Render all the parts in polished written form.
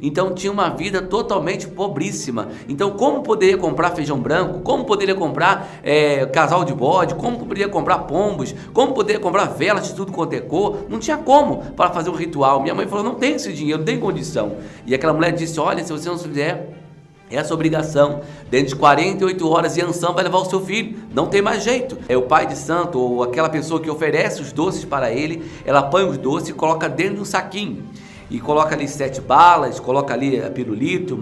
Então tinha uma vida totalmente pobríssima. Então como poderia comprar feijão branco? Como poderia comprar casal de bode? Como poderia comprar pombos? Como poderia comprar velas de tudo quanto é cor? Não tinha como para fazer um ritual. Minha mãe falou, não tem esse dinheiro, não tem condição. E aquela mulher disse, olha, se você não fizer essa obrigação, dentro de 48 horas, Yansan vai levar o seu filho, não tem mais jeito. O pai de santo, ou aquela pessoa que oferece os doces para ele, ela põe os doces e coloca dentro de um saquinho. E coloca ali 7 balas, coloca ali pirulito,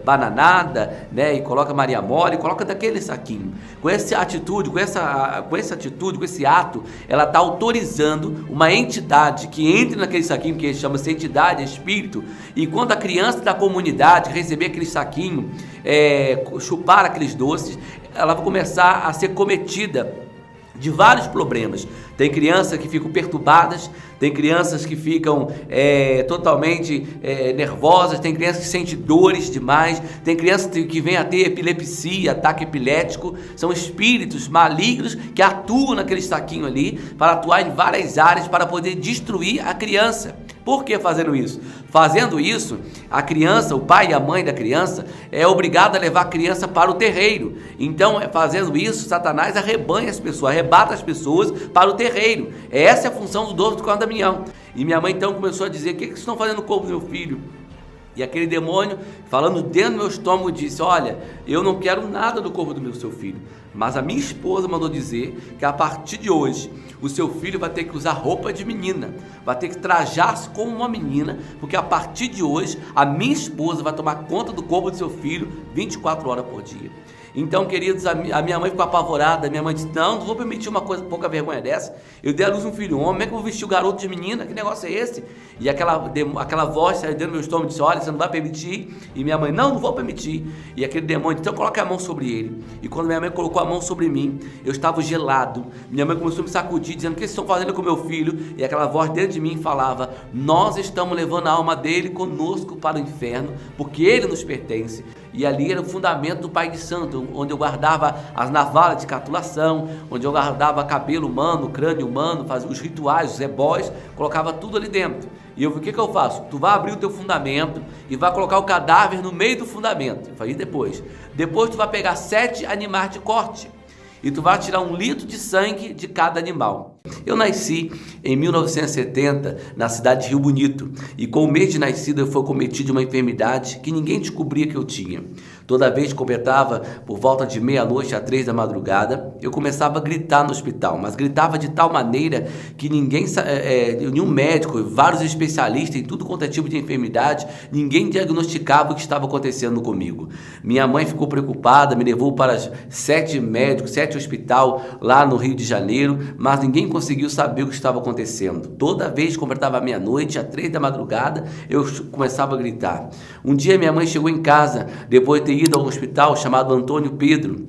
bananada, né? E coloca Maria Mole, coloca daquele saquinho. Com essa atitude, com esse ato, ela está autorizando uma entidade que entre naquele saquinho, que chama-se entidade, espírito, e quando a criança da comunidade receber aquele saquinho, chupar aqueles doces, ela vai começar a ser cometida de vários problemas. Tem crianças que ficam perturbadas, tem crianças que ficam totalmente nervosas, tem crianças que sentem dores demais, tem crianças que vêm a ter epilepsia, ataque epilético. São espíritos malignos que atuam naquele saquinho ali para atuar em várias áreas para poder destruir a criança. Por que fazendo isso? Fazendo isso, a criança, o pai e a mãe da criança é obrigado a levar a criança para o terreiro. Então, fazendo isso, Satanás arrebanha as pessoas, arrebata as pessoas para o terreiro. Essa é a função do 12 do Cordão da Damião. E minha mãe então começou a dizer, o que vocês estão fazendo no corpo do meu filho? E aquele demônio, falando dentro do meu estômago, disse, olha, eu não quero nada do corpo do meu seu filho. Mas a minha esposa mandou dizer que a partir de hoje, o seu filho vai ter que usar roupa de menina, vai ter que trajar-se como uma menina, porque a partir de hoje, a minha esposa vai tomar conta do corpo do seu filho 24 horas por dia. Então, queridos, a minha mãe ficou apavorada. Minha mãe disse, não vou permitir uma coisa, pouca vergonha dessa. Eu dei à luz um filho homem, como é que eu vou vestir o garoto de menina? Que negócio é esse? E aquela voz saiu dentro do meu estômago e disse, olha, você não vai permitir? E minha mãe, não vou permitir. E aquele demônio disse, então coloque a mão sobre ele. E quando minha mãe colocou a mão sobre mim, eu estava gelado. Minha mãe começou a me sacudir, dizendo, o que vocês estão fazendo com meu filho? E aquela voz dentro de mim falava, nós estamos levando a alma dele conosco para o inferno, porque ele nos pertence. E ali era o fundamento do Pai de Santo, onde eu guardava as navalas de catulação, onde eu guardava cabelo humano, crânio humano, fazia os rituais, os ebós, colocava tudo ali dentro. E eu falei, o que eu faço? Tu vai abrir o teu fundamento e vai colocar o cadáver no meio do fundamento. Eu falei, depois tu vai pegar 7 animais de corte e tu vai tirar 1 litro de sangue de cada animal. Eu nasci em 1970 na cidade de Rio Bonito e com o mês de nascido eu fui cometido de uma enfermidade que ninguém descobria que eu tinha. Toda vez que completava por volta de meia-noite a 3 da madrugada, eu começava a gritar no hospital, mas gritava de tal maneira que nenhum médico, vários especialistas em tudo quanto é tipo de enfermidade, ninguém diagnosticava o que estava acontecendo comigo. Minha mãe ficou preocupada, me levou para 7 médicos, 7 hospitais lá no Rio de Janeiro, mas ninguém conseguiu saber o que estava acontecendo. Toda vez que completava meia-noite, às 3 da madrugada, eu começava a gritar. Um dia minha mãe chegou em casa, depois de ter ido a um hospital chamado Antônio Pedro,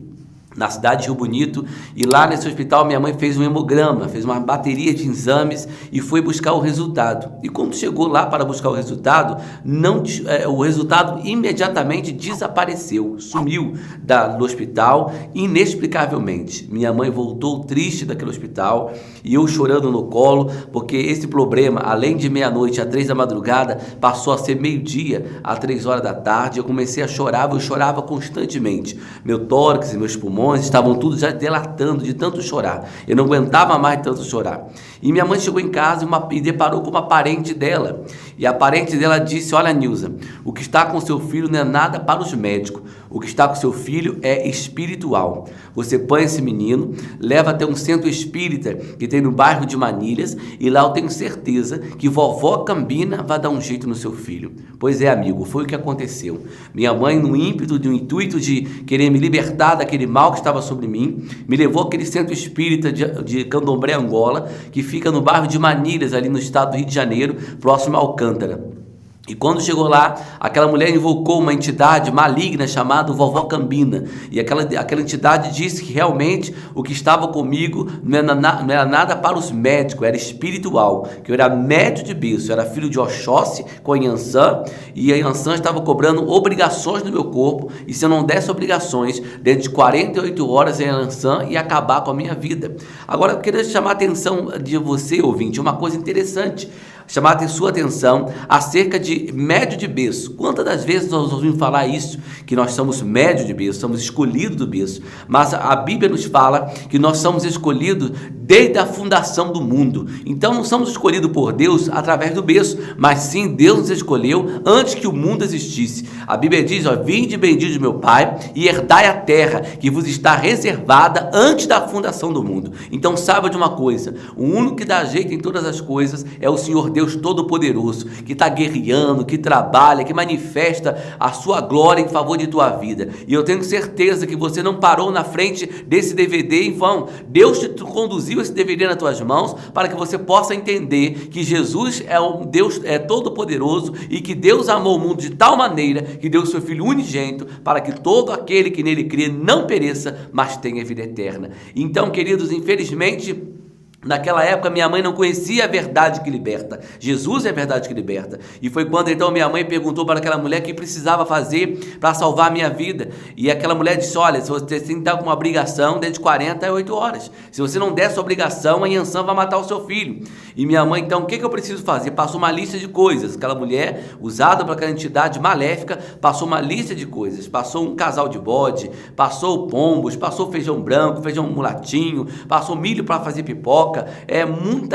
na cidade de Rio Bonito, e lá nesse hospital minha mãe fez um hemograma, fez uma bateria de exames e foi buscar o resultado. E quando chegou lá para buscar o resultado, o resultado imediatamente desapareceu, sumiu do hospital inexplicavelmente. Minha mãe voltou triste daquele hospital e eu chorando no colo, porque esse problema, além de meia-noite a 3 da madrugada, passou a ser meio-dia a 3 horas da tarde. Eu comecei a chorar, eu chorava constantemente. Meu tórax e meus pulmões estavam tudo já delatando de tanto chorar. Eu não aguentava mais de tanto chorar. E minha mãe chegou em casa e deparou com uma parente dela. E a parente dela disse, olha, Nilza, o que está com seu filho não é nada para os médicos. O que está com seu filho é espiritual. Você põe esse menino, leva até um centro espírita que tem no bairro de Manilhas, e lá eu tenho certeza que vovó Cambina vai dar um jeito no seu filho. Pois é, amigo, foi o que aconteceu. Minha mãe, no intuito de querer me libertar daquele mal que estava sobre mim, me levou àquele centro espírita de Candomblé, Angola, que fica no bairro de Manilhas, ali no estado do Rio de Janeiro, próximo a Alcântara. E quando chegou lá, aquela mulher invocou uma entidade maligna chamada Vovó Cambina. E aquela entidade disse que realmente o que estava comigo não era nada para os médicos, era espiritual. Que eu era médio de berço, eu era filho de Oxóssi com a Yansan. E a Yansan estava cobrando obrigações no meu corpo. E se eu não desse obrigações, dentro de 48 horas a Yansan ia acabar com a minha vida. Agora eu queria chamar a atenção de você, ouvinte, uma coisa interessante. chamar a sua atenção acerca de médio de berço. Quantas das vezes nós ouvimos falar isso, que nós somos médio de berço, somos escolhidos do berço, mas a Bíblia nos fala que nós somos escolhidos desde a fundação do mundo. Então não somos escolhidos por Deus através do berço, mas sim Deus nos escolheu antes que o mundo existisse. A Bíblia diz, vinde bendito de meu Pai e herdai a terra que vos está reservada antes da fundação do mundo. Então saiba de uma coisa, o único que dá jeito em todas as coisas é o Senhor Deus Todo-Poderoso, que está guerreando, que trabalha, que manifesta a sua glória em favor de tua vida. E eu tenho certeza que você não parou na frente desse DVD em vão. Deus te conduziu esse DVD nas tuas mãos para que você possa entender que Jesus é um Deus todo-poderoso e que Deus amou o mundo de tal maneira que deu o seu Filho unigênito para que todo aquele que nele crê não pereça, mas tenha vida eterna. Então, queridos, infelizmente, naquela época minha mãe não conhecia a verdade que liberta. Jesus é a verdade que liberta. E foi quando então minha mãe perguntou para aquela mulher o que precisava fazer para salvar a minha vida. E aquela mulher disse, olha, se você tem que estar com uma obrigação dentro de 48 horas. Se você não der essa obrigação, a Yansan vai matar o seu filho. E minha mãe, então, o que eu preciso fazer? Passou uma lista de coisas. Aquela mulher, usada por aquela entidade maléfica, passou uma lista de coisas. Passou um casal de bode, passou pombos, passou feijão branco, feijão mulatinho, passou milho para fazer pipoca,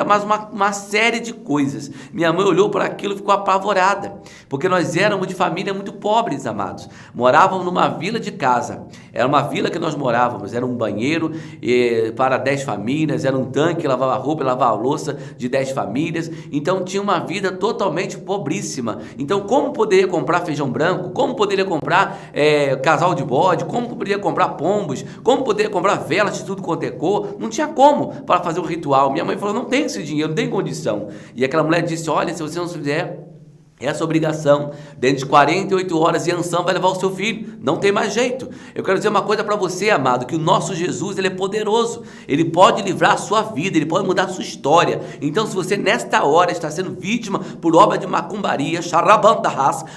mas uma série de coisas. Minha mãe olhou para aquilo e ficou apavorada, porque nós éramos de família muito pobres, amados. Morávamos numa vila de casa. Era uma vila que nós morávamos, era um banheiro para 10 famílias, era um tanque, lavava roupa e lavava louça de 10 famílias. Então tinha uma vida totalmente pobríssima. Então como poderia comprar feijão branco? Como poderia comprar casal de bode? Como poderia comprar pombos? Como poderia comprar velas de tudo quanto é cor? Não tinha como para fazer um ritual. Minha mãe falou, não tem esse dinheiro, não tem condição. E aquela mulher disse, olha, se você não fizer essa obrigação, dentro de 48 horas, Yansan vai levar o seu filho, não tem mais jeito. Eu quero dizer uma coisa para você, amado, que o nosso Jesus, ele é poderoso, ele pode livrar a sua vida, ele pode mudar a sua história. Então, se você nesta hora está sendo vítima por obra de macumbaria,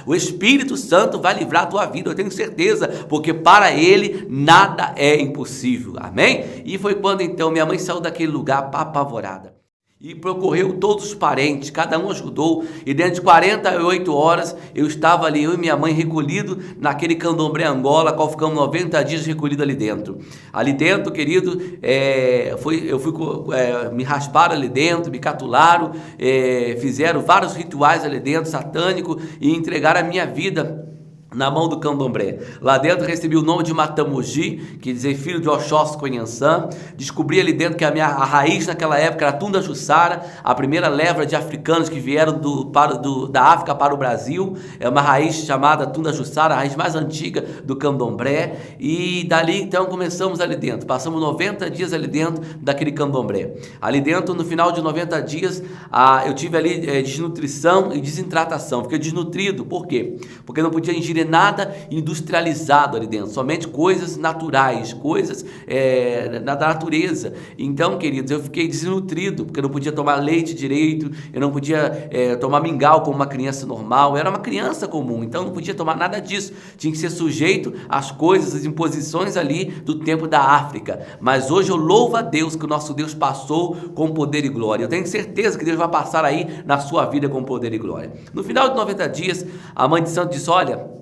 o Espírito Santo vai livrar a tua vida, eu tenho certeza, porque para ele nada é impossível, amém? E foi quando então minha mãe saiu daquele lugar apavorada e percorreu todos os parentes, cada um ajudou, e dentro de 48 horas eu estava ali, eu e minha mãe recolhido naquele candomblé Angola, qual ficamos 90 dias recolhido ali dentro. Ali dentro, querido, me rasparam ali dentro, me catularam, fizeram vários rituais ali dentro, satânico, e entregaram a minha vida na mão do candomblé. Lá dentro recebi o nome de Matamogi, que dizer filho de Oxóssi com Yansan. Descobri ali dentro que a raiz naquela época era Tunda Jussara, a primeira leva de africanos que vieram da África para o Brasil. É uma raiz chamada Tunda Jussara, a raiz mais antiga do candomblé. E dali então começamos ali dentro. Passamos 90 dias ali dentro daquele candomblé. Ali dentro, no final de 90 dias, eu tive ali desnutrição e desidratação. Fiquei desnutrido. Por quê? Porque não podia ingerir nada industrializado ali dentro, somente coisas naturais, coisas da natureza. Então, queridos, eu fiquei desnutrido, porque eu não podia tomar leite direito, eu não podia tomar mingau como uma criança normal, eu era uma criança comum, então eu não podia tomar nada disso, tinha que ser sujeito às coisas, às imposições ali do tempo da África. Mas hoje eu louvo a Deus que o nosso Deus passou com poder e glória. Eu tenho certeza que Deus vai passar aí na sua vida com poder e glória. No final de 90 dias, a mãe de santo disse, olha,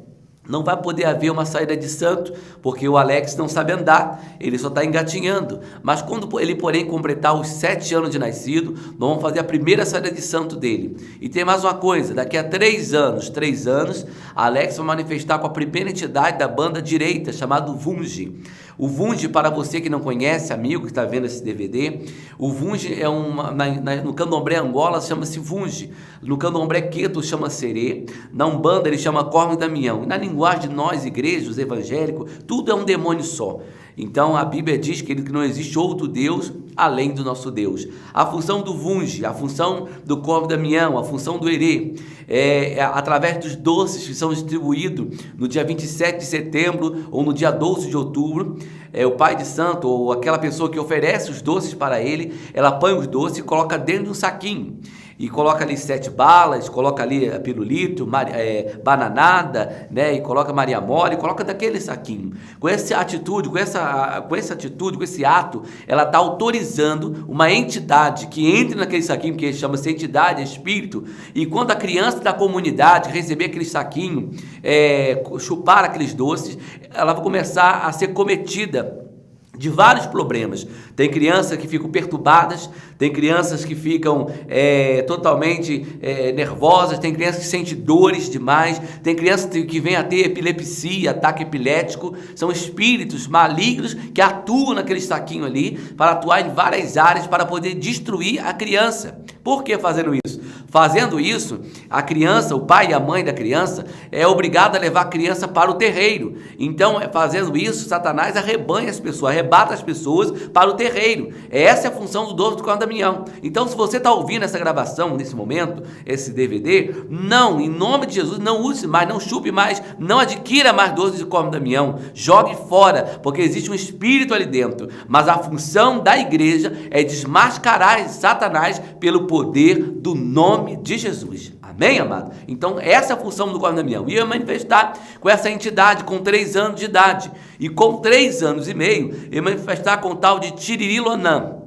não vai poder haver uma saída de santo, porque o Alex não sabe andar, ele só está engatinhando. Mas quando ele, porém, completar os 7 anos de nascido, nós vamos fazer a primeira saída de santo dele. E tem mais uma coisa, daqui a 3 anos, Alex vai manifestar com a primeira entidade da banda direita, chamado Vunji. O Vunji, para você que não conhece, amigo que está vendo esse DVD, o Vunji é no candomblé Angola chama-se Vunji, no candomblé Queto chama Serê, na Umbanda ele chama Corno e Damião, e na linguagem de nós, igrejas, evangélicos, tudo é um demônio só. Então a Bíblia diz que não existe outro Deus além do nosso Deus. A função do Vunji, a função do Corno e Damião, a função do Herê, através dos doces que são distribuídos no dia 27 de setembro ou no dia 12 de outubro, o pai de santo ou aquela pessoa que oferece os doces para ele, ela põe os doces e coloca dentro de um saquinho. e coloca ali 7 balas, coloca ali pirulito, bananada, né? E coloca Maria Mole, coloca daquele saquinho. Com essa atitude, com esse ato, ela está autorizando uma entidade que entre naquele saquinho, que chama-se entidade, espírito, e quando a criança da comunidade receber aquele saquinho, chupar aqueles doces, ela vai começar a ser cometida de vários problemas. Tem crianças que ficam perturbadas, tem crianças que ficam totalmente nervosas, tem crianças que sentem dores demais, tem crianças que vêm a ter epilepsia, ataque epilético. São espíritos malignos que atuam naquele saquinho ali para atuar em várias áreas para poder destruir a criança. Por que fazendo isso? Fazendo isso, a criança, o pai e a mãe da criança é obrigado a levar a criança para o terreiro. Então, fazendo isso, Satanás arrebata as pessoas para o terreiro. Essa é a função do 12 do Cordão da União. Então, se você está ouvindo essa gravação nesse momento, esse DVD, não, em nome de Jesus, não use mais, não chupe mais, não adquira mais 12 do Cordão da União, jogue fora, porque existe um espírito ali dentro. Mas a função da igreja é desmascarar Satanás pelo poder do nome de Jesus. Amém, amado? Então, essa é a função do Cordão da União. Ia manifestar com essa entidade com 3 anos de idade. E com 3 anos e meio, ia manifestar com o tal de Tiririlonan.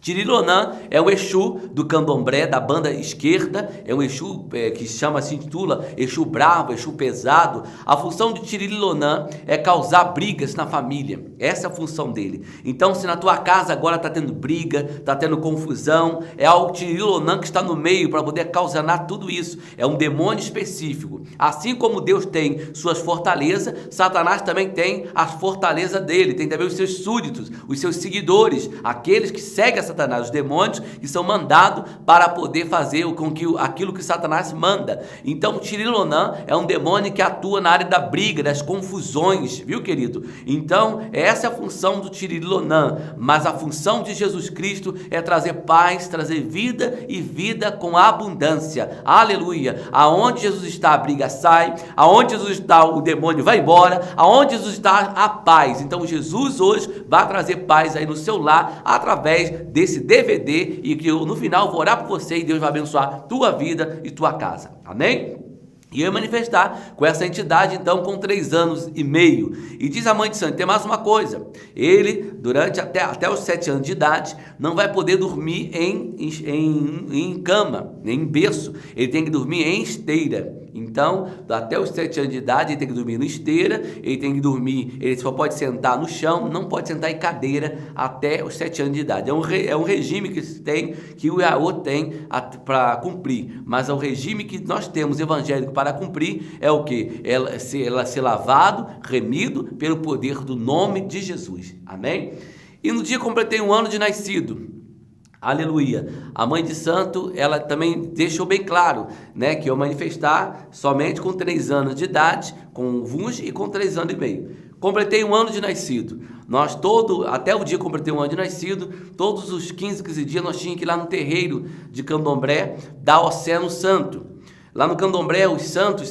Tiririlonan é o Exu do candomblé, da banda esquerda, é um Exu que se intitula Exu bravo, Exu pesado. A função de Tiririlonan é causar brigas na família, essa é a função dele. Então, se na tua casa agora está tendo briga, está tendo confusão, é o Tiririlonan que está no meio para poder causar tudo isso. É um demônio específico. Assim como Deus tem suas fortalezas, Satanás também tem as fortalezas dele, tem também os seus súditos, os seus seguidores, aqueles que seguem Satanás, os demônios que são mandados para poder fazer aquilo que Satanás manda. Então, o Tiririlonan é um demônio que atua na área da briga, das confusões, viu, querido? Então, essa é a função do Tiririlonan, mas a função de Jesus Cristo é trazer paz, trazer vida e vida com abundância. Aleluia! Aonde Jesus está, a briga sai, aonde Jesus está, o demônio vai embora, aonde Jesus está, a paz. Então, Jesus hoje vai trazer paz aí no seu lar, através desse DVD, e que eu no final vou orar por você e Deus vai abençoar tua vida e tua casa. Amém? E eu ia manifestar com essa entidade, então, com 3 anos e meio. E diz a mãe de santo, tem mais uma coisa. Ele, durante até os 7 anos de idade, não vai poder dormir em cama, em berço. Ele tem que dormir em esteira. Então, até os 7 anos de idade, ele tem que dormir na esteira, ele só pode sentar no chão, não pode sentar em cadeira até os 7 anos de idade. É um regime que o IAO tem para cumprir, mas é o regime que nós temos evangélico para cumprir é o quê? Ela ser lavado, remido pelo poder do nome de Jesus. Amém? E no dia que completei 1 ano de nascido, aleluia, a mãe de santo, ela também deixou bem claro, né, que eu manifestar somente com 3 anos de idade, com VUNS e com 3 anos e meio. Completei 1 ano de nascido. Até o dia que completei 1 ano de nascido, todos os 15 dias nós tínhamos que ir lá no terreiro de candomblé dar Oceano Santo. Lá no candomblé, os santos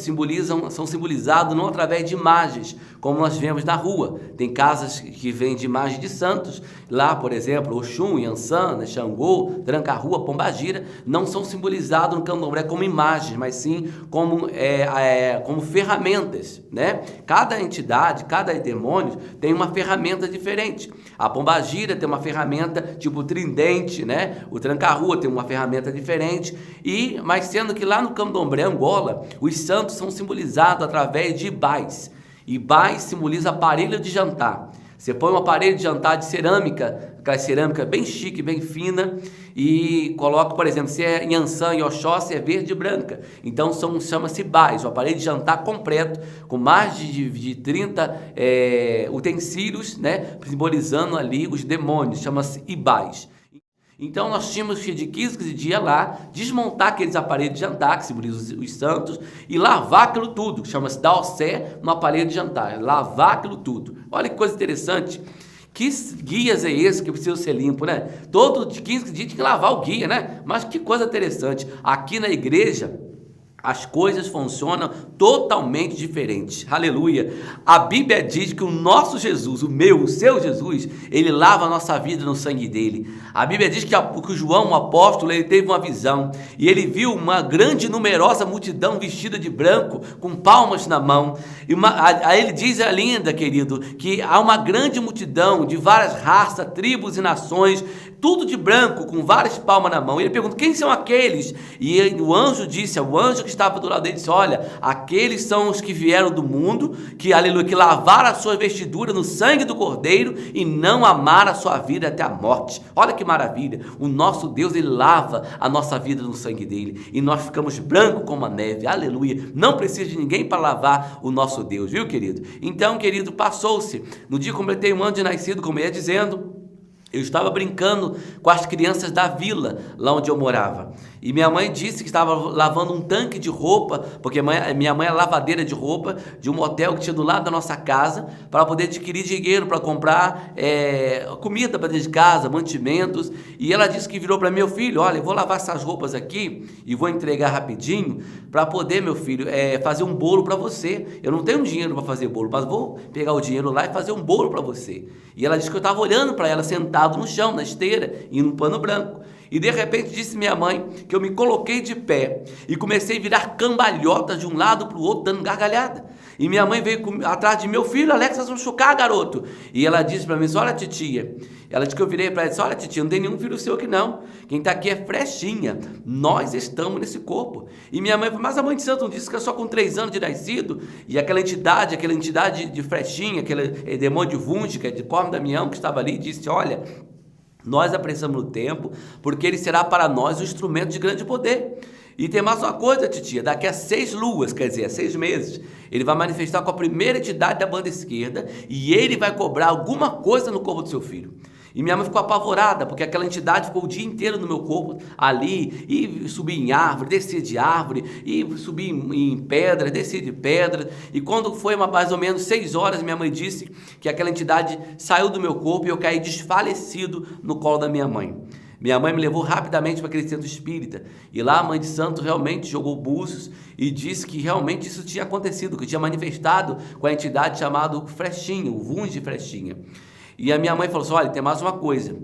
são simbolizados não através de imagens, como nós vemos na rua. Tem casas que vendem imagens de santos. Lá, por exemplo, Oxum, Yansan, Xangô, Tranca-Rua, Pombagira, não são simbolizados no candomblé como imagens, mas sim como ferramentas, né? Cada entidade, cada demônio tem uma ferramenta diferente. A Pombagira tem uma ferramenta tipo tridente, né? O Tranca-Rua tem uma ferramenta diferente. Mas sendo que lá no candomblé, Angola, os santos são simbolizados através de ibais. Ibais simboliza aparelho de jantar. Você põe um aparelho de jantar de cerâmica, aquela cerâmica bem chique, bem fina, e coloca, por exemplo, se é Yansan e Oxóssi, é verde e branca. Então chama-se ibais, o aparelho de jantar completo, com mais de 30 utensílios, né, simbolizando ali os demônios, chama-se ibais. Então nós tínhamos que de 15 dias lá, desmontar aqueles aparelhos de jantar, que simbolizam os santos, e lavar aquilo tudo, que chama-se dar Ossé no aparelho de jantar, lavar aquilo tudo. Olha que coisa interessante, que guias é esse que precisa ser limpo, né? Todo de 15 dias tem que lavar o guia, né? Mas que coisa interessante, aqui na igreja, As coisas funcionam totalmente diferentes. Aleluia. A Bíblia diz que o nosso Jesus, o seu Jesus, ele lava a nossa vida no sangue dele. A Bíblia diz que o João, o apóstolo, ele teve uma visão e ele viu uma grande, numerosa multidão vestida de branco, com palmas na mão. Aí ele diz ainda, querido, que há uma grande multidão de várias raças, tribos e nações, tudo de branco, com várias palmas na mão. Ele pergunta, quem são aqueles? E o anjo disse, o anjo que estava do lado dele disse, olha, aqueles são os que vieram do mundo, que, aleluia, que lavaram a sua vestidura no sangue do Cordeiro e não amaram a sua vida até a morte. Olha que maravilha, o nosso Deus, ele lava a nossa vida no sangue dele e nós ficamos brancos como a neve, aleluia. Não precisa de ninguém para lavar o nosso Deus, viu, querido? Então, querido, passou-se, no dia que completei um ano de nascido, como eu ia dizendo, eu estava brincando com as crianças da vila, lá onde eu morava. E minha mãe disse que estava lavando um tanque de roupa, porque minha mãe é lavadeira de roupa, de um motel que tinha do lado da nossa casa, para poder adquirir dinheiro, para comprar comida para dentro de casa, mantimentos. E ela disse que virou para meu filho, olha, eu vou lavar essas roupas aqui e vou entregar rapidinho, para poder, meu filho, fazer um bolo para você. Eu não tenho dinheiro para fazer bolo, mas vou pegar o dinheiro lá e fazer um bolo para você. E ela disse que eu estava olhando para ela, sentado no chão, na esteira, e no pano branco. E de repente disse minha mãe que eu me coloquei de pé e comecei a virar cambalhota de um lado para o outro, dando gargalhada. E minha mãe veio atrás de meu filho, Alex, nós vamos chocar, garoto. E ela disse para mim, olha, titia. Ela disse que eu virei para ela e disse, olha, titia, não tem nenhum filho seu aqui não. Quem está aqui é Frechinha. Nós estamos nesse corpo. E minha mãe falou, mas a mãe de santo não disse que é só com 3 anos de nascido. E aquela entidade de Frechinha, aquele demônio de Vúndica, de Corno Damião, que estava ali, disse, olha, nós apressamos no tempo, porque ele será para nós um instrumento de grande poder. E tem mais uma coisa, titia, daqui a 6 luas, quer dizer, 6 meses, ele vai manifestar com a primeira entidade da banda esquerda e ele vai cobrar alguma coisa no corpo do seu filho. E minha mãe ficou apavorada, porque aquela entidade ficou o dia inteiro no meu corpo, ali, e subia em árvore, descia de árvore, e subia em pedra, descia de pedra. E quando foi mais ou menos 6 horas, minha mãe disse que aquela entidade saiu do meu corpo e eu caí desfalecido no colo da minha mãe. Minha mãe me levou rapidamente para aquele centro espírita, e lá a mãe de santo realmente jogou búzios e disse que realmente isso tinha acontecido, que tinha manifestado com a entidade chamada Frechinha, o Vunde de Frechinha. E a minha mãe falou assim, olha, tem mais uma coisa.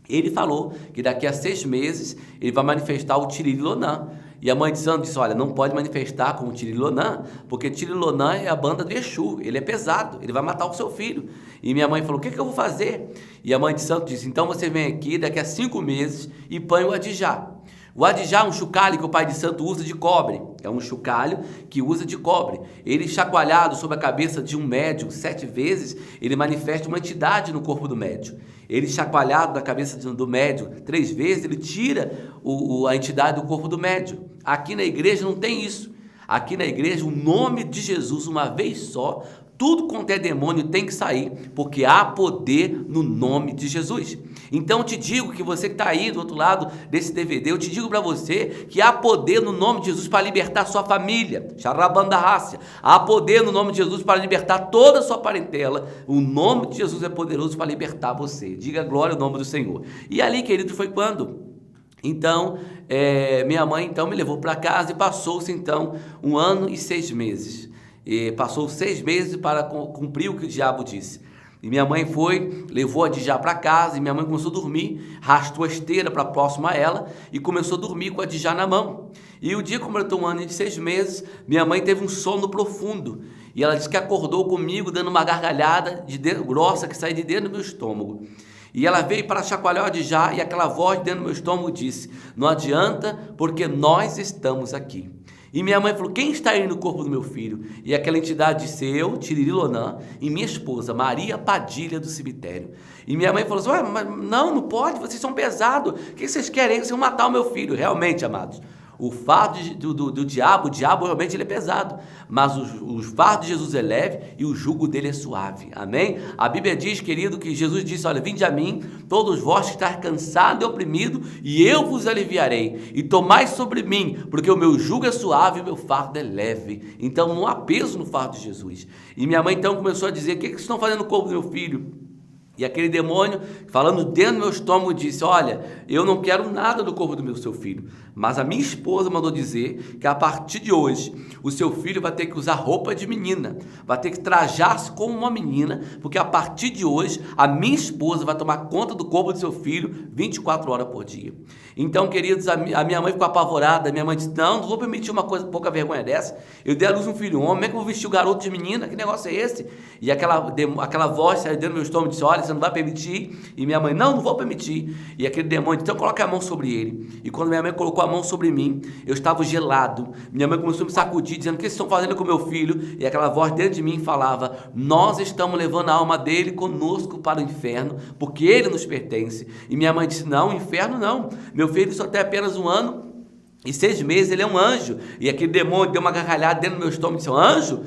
Ele falou que daqui a 6 meses ele vai manifestar o Tiririlonã. E a mãe de santo disse, olha, não pode manifestar com o Tiririlonã, porque Tiririlonã é a banda do Exu, ele é pesado, ele vai matar o seu filho. E minha mãe falou, o que eu vou fazer? E a mãe de santo disse, então você vem aqui daqui a 5 meses e põe o adijá. O adijá é um chocalho que o pai de santo usa de cobre. É um chocalho que usa de cobre. Ele chacoalhado sobre a cabeça de um médium 7 vezes, ele manifesta uma entidade no corpo do médium. Ele chacoalhado da cabeça do médium 3 vezes, ele tira a entidade do corpo do médium. Aqui na igreja não tem isso. Aqui na igreja, o nome de Jesus, uma vez só, tudo quanto é demônio tem que sair, porque há poder no nome de Jesus. Então eu te digo que você que está aí do outro lado desse DVD, eu te digo para você que há poder no nome de Jesus para libertar sua família, Xarabandarrácia. Há poder no nome de Jesus para libertar toda a sua parentela. O nome de Jesus é poderoso para libertar você. Diga glória ao nome do Senhor. E ali, querido, foi quando? Então, minha mãe então me levou para casa e passou-se então 1 ano e 6 meses. E passou 6 meses para cumprir o que o diabo disse. E minha mãe foi, levou a Adijá para casa e minha mãe começou a dormir, arrastou a esteira para próxima a ela e começou a dormir com a Adijá na mão. E o dia que completou 1 ano e 6 meses, minha mãe teve um sono profundo. E ela disse que acordou comigo dando uma gargalhada grossa que saía de dentro do meu estômago. E ela veio para chacoalhar o Adijá e aquela voz dentro do meu estômago disse, não adianta porque nós estamos aqui. E minha mãe falou, quem está aí no corpo do meu filho? E aquela entidade disse, eu, Tiririlonã, e minha esposa, Maria Padilha do cemitério. E minha mãe falou assim, ué, mas não pode, vocês são pesados, o que vocês querem? Vocês vão matar o meu filho. Realmente, amados, o fardo do diabo, o diabo realmente ele é pesado, mas o fardo de Jesus é leve e o jugo dele é suave, amém? A Bíblia diz, querido, que Jesus disse, olha, vinde a mim, todos vós que estáis cansados e oprimidos, e eu vos aliviarei, e tomai sobre mim, porque o meu jugo é suave e o meu fardo é leve. Então não há peso no fardo de Jesus. E minha mãe então começou a dizer, o que vocês estão fazendo no corpo do meu filho? E aquele demônio, falando dentro do meu estômago, disse: olha, eu não quero nada do corpo do meu seu filho. Mas a minha esposa mandou dizer que a partir de hoje, o seu filho vai ter que usar roupa de menina, vai ter que trajar-se como uma menina, porque a partir de hoje, a minha esposa vai tomar conta do corpo do seu filho 24 horas por dia. Então, queridos, a minha mãe ficou apavorada. A minha mãe disse: não vou permitir uma coisa, pouca vergonha dessa. Eu dei à luz um filho homem, como é que eu vou vestir o garoto de menina? Que negócio é esse? E aquela voz saiu dentro do meu estômago e disse: olha, você não vai permitir. E minha mãe: não vou permitir. E aquele demônio: então coloca a mão sobre ele. E quando minha mãe colocou a mão sobre mim, eu estava gelado. Minha mãe começou a me sacudir, dizendo: o que vocês estão fazendo com meu filho? E aquela voz dentro de mim falava: nós estamos levando a alma dele conosco para o inferno, porque ele nos pertence. E minha mãe disse: não, inferno não, meu filho só tem apenas 1 ano e 6 meses, ele é um anjo. E aquele demônio deu uma gargalhada dentro do meu estômago e disse: anjo?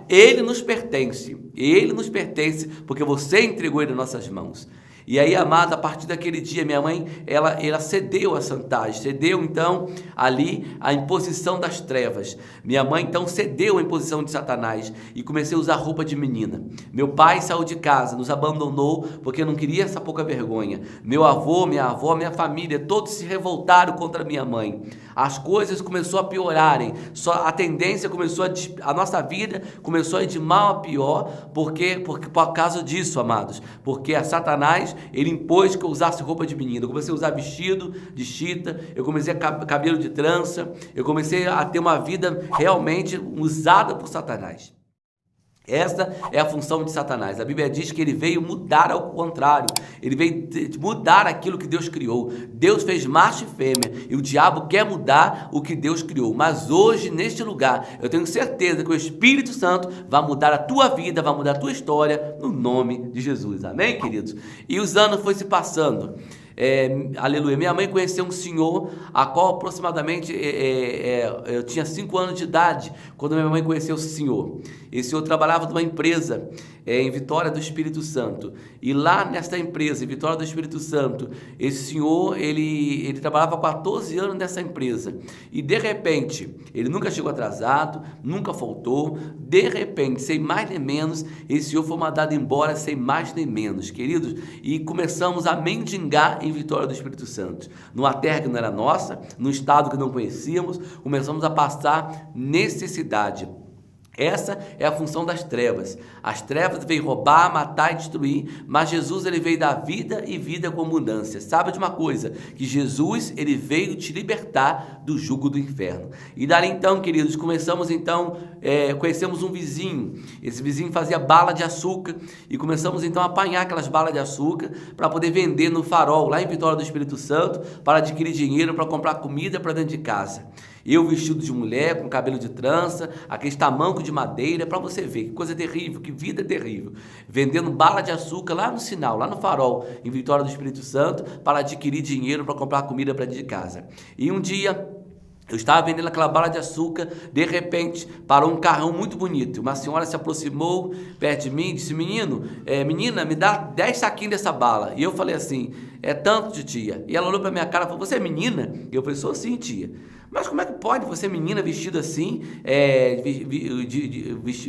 Ele nos pertence, porque você entregou ele em nossas mãos. E aí, amado, a partir daquele dia, minha mãe, ela cedeu a chantagem, cedeu então ali a imposição das trevas. Minha mãe então cedeu a imposição de Satanás e comecei a usar roupa de menina. Meu pai saiu de casa, nos abandonou porque não queria essa pouca vergonha. Meu avô, minha avó, minha família, todos se revoltaram contra minha mãe. As coisas começaram a piorarem, a tendência começou a nossa vida começou a ir de mal a pior, porque por causa disso, amados, porque a Satanás, ele impôs que eu usasse roupa de menina. Eu comecei a usar vestido de chita, eu comecei a cabelo de trança, eu comecei a ter uma vida realmente usada por Satanás. Essa é a função de Satanás. A Bíblia diz que ele veio mudar ao contrário. Ele veio mudar aquilo que Deus criou. Deus fez macho e fêmea e o diabo quer mudar o que Deus criou. Mas hoje, neste lugar, eu tenho certeza que o Espírito Santo vai mudar a tua vida, vai mudar a tua história, no nome de Jesus. Amém, queridos? E os anos foram se passando. Aleluia. Minha mãe conheceu um senhor, a qual aproximadamente eu tinha 5 anos de idade quando minha mãe conheceu esse senhor. Esse senhor trabalhava numa empresa em Vitória do Espírito Santo, e lá nesta empresa, em Vitória do Espírito Santo, esse senhor, ele trabalhava 14 anos nessa empresa, e de repente, ele nunca chegou atrasado, nunca faltou, de repente, sem mais nem menos, esse senhor foi mandado embora sem mais nem menos, queridos, e começamos a mendigar em Vitória do Espírito Santo, numa terra que não era nossa, num estado que não conhecíamos, começamos a passar necessidade. Essa é a função das trevas. As trevas veio roubar, matar e destruir, mas Jesus, ele veio dar vida e vida com abundância. Sabe de uma coisa? Que Jesus, ele veio te libertar do jugo do inferno. E dali então, queridos, conhecemos um vizinho. Esse vizinho fazia bala de açúcar e começamos então a apanhar aquelas balas de açúcar para poder vender no Farol, lá em Vitória do Espírito Santo, para adquirir dinheiro, para comprar comida para dentro de casa. Eu vestido de mulher, com cabelo de trança, aqueles tamancos de madeira, para você ver que coisa terrível, que vida terrível. Vendendo bala de açúcar lá no sinal, lá no Farol, em Vitória do Espírito Santo, para adquirir dinheiro para comprar comida para dentro de casa. E um dia eu estava vendendo aquela bala de açúcar, de repente parou um carrão muito bonito. Uma senhora se aproximou perto de mim e disse: menina, me dá 10 saquinhos dessa bala. E eu falei assim: é tanto, titia. E ela olhou para minha cara e falou: você é menina? E eu falei: sou sim, tia. Mas como é que pode você, menina, vestida assim?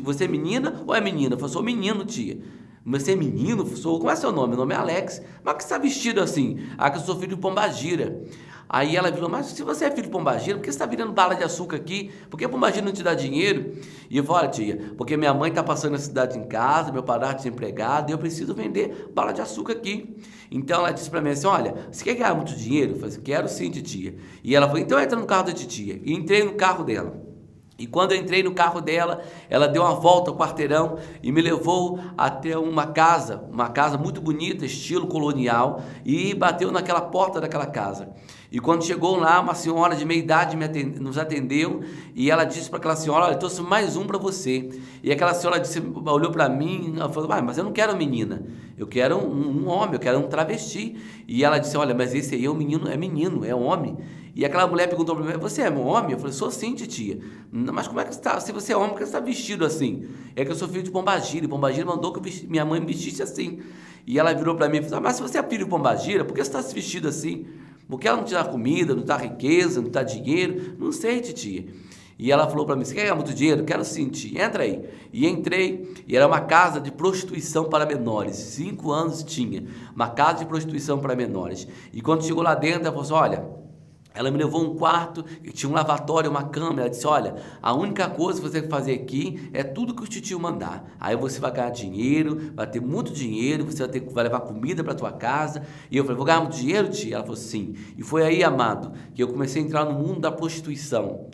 Você é menina ou é menina? Eu falei: sou menino, tia. Você é menino? Como é seu nome? Meu nome é Alex. Mas que você está vestido assim? Ah, que eu sou filho de Pombagira. Aí ela virou: mas se você é filho de Pombagira, por que você está virando bala de açúcar aqui? Por que Pombagira não te dá dinheiro? E eu falei: olha, tia, porque minha mãe está passando a cidade em casa, meu padrasto desempregado, e eu preciso vender bala de açúcar aqui. Então ela disse para mim assim: olha, você quer ganhar muito dinheiro? Eu falei: quero sim, titia. E ela falou: então entra no carro da titia. E entrei no carro dela. E quando eu entrei no carro dela, ela deu uma volta ao quarteirão e me levou até uma casa muito bonita, estilo colonial, e bateu naquela porta daquela casa. E quando chegou lá, uma senhora de meia idade nos atendeu, e ela disse para aquela senhora: olha, eu trouxe mais um para você. E aquela senhora olhou para mim e falou: mas eu não quero menina, eu quero um homem, eu quero um travesti. E ela disse: olha, mas esse aí é um menino, é homem. E aquela mulher perguntou para mim: você é um homem? Eu falei: sou sim, titia. Mas como é que você está? Se você é homem, por que você está vestido assim? É que eu sou filho de Pombagira, e Pombagira mandou que minha mãe me vestisse assim. E ela virou para mim e falou: mas se você é filho de Pombagira, por que você está se vestido assim? Porque ela não te dá comida, não te dá riqueza, não te dá dinheiro? Não sei, titia. E ela falou para mim, você quer ganhar muito dinheiro? Quero sentir, entra aí. E entrei, e era uma casa de prostituição para menores, 5 anos tinha, uma casa de prostituição para menores. E quando chegou lá dentro, ela falou assim, olha, ela me levou um quarto, tinha um lavatório, uma cama, ela disse, olha, a única coisa que você vai fazer aqui é tudo que o titio mandar. Aí você vai ganhar dinheiro, vai ter muito dinheiro, você vai levar comida para tua casa. E eu falei, vou ganhar muito dinheiro, tia? Ela falou, sim. E foi aí, amado, que eu comecei a entrar no mundo da prostituição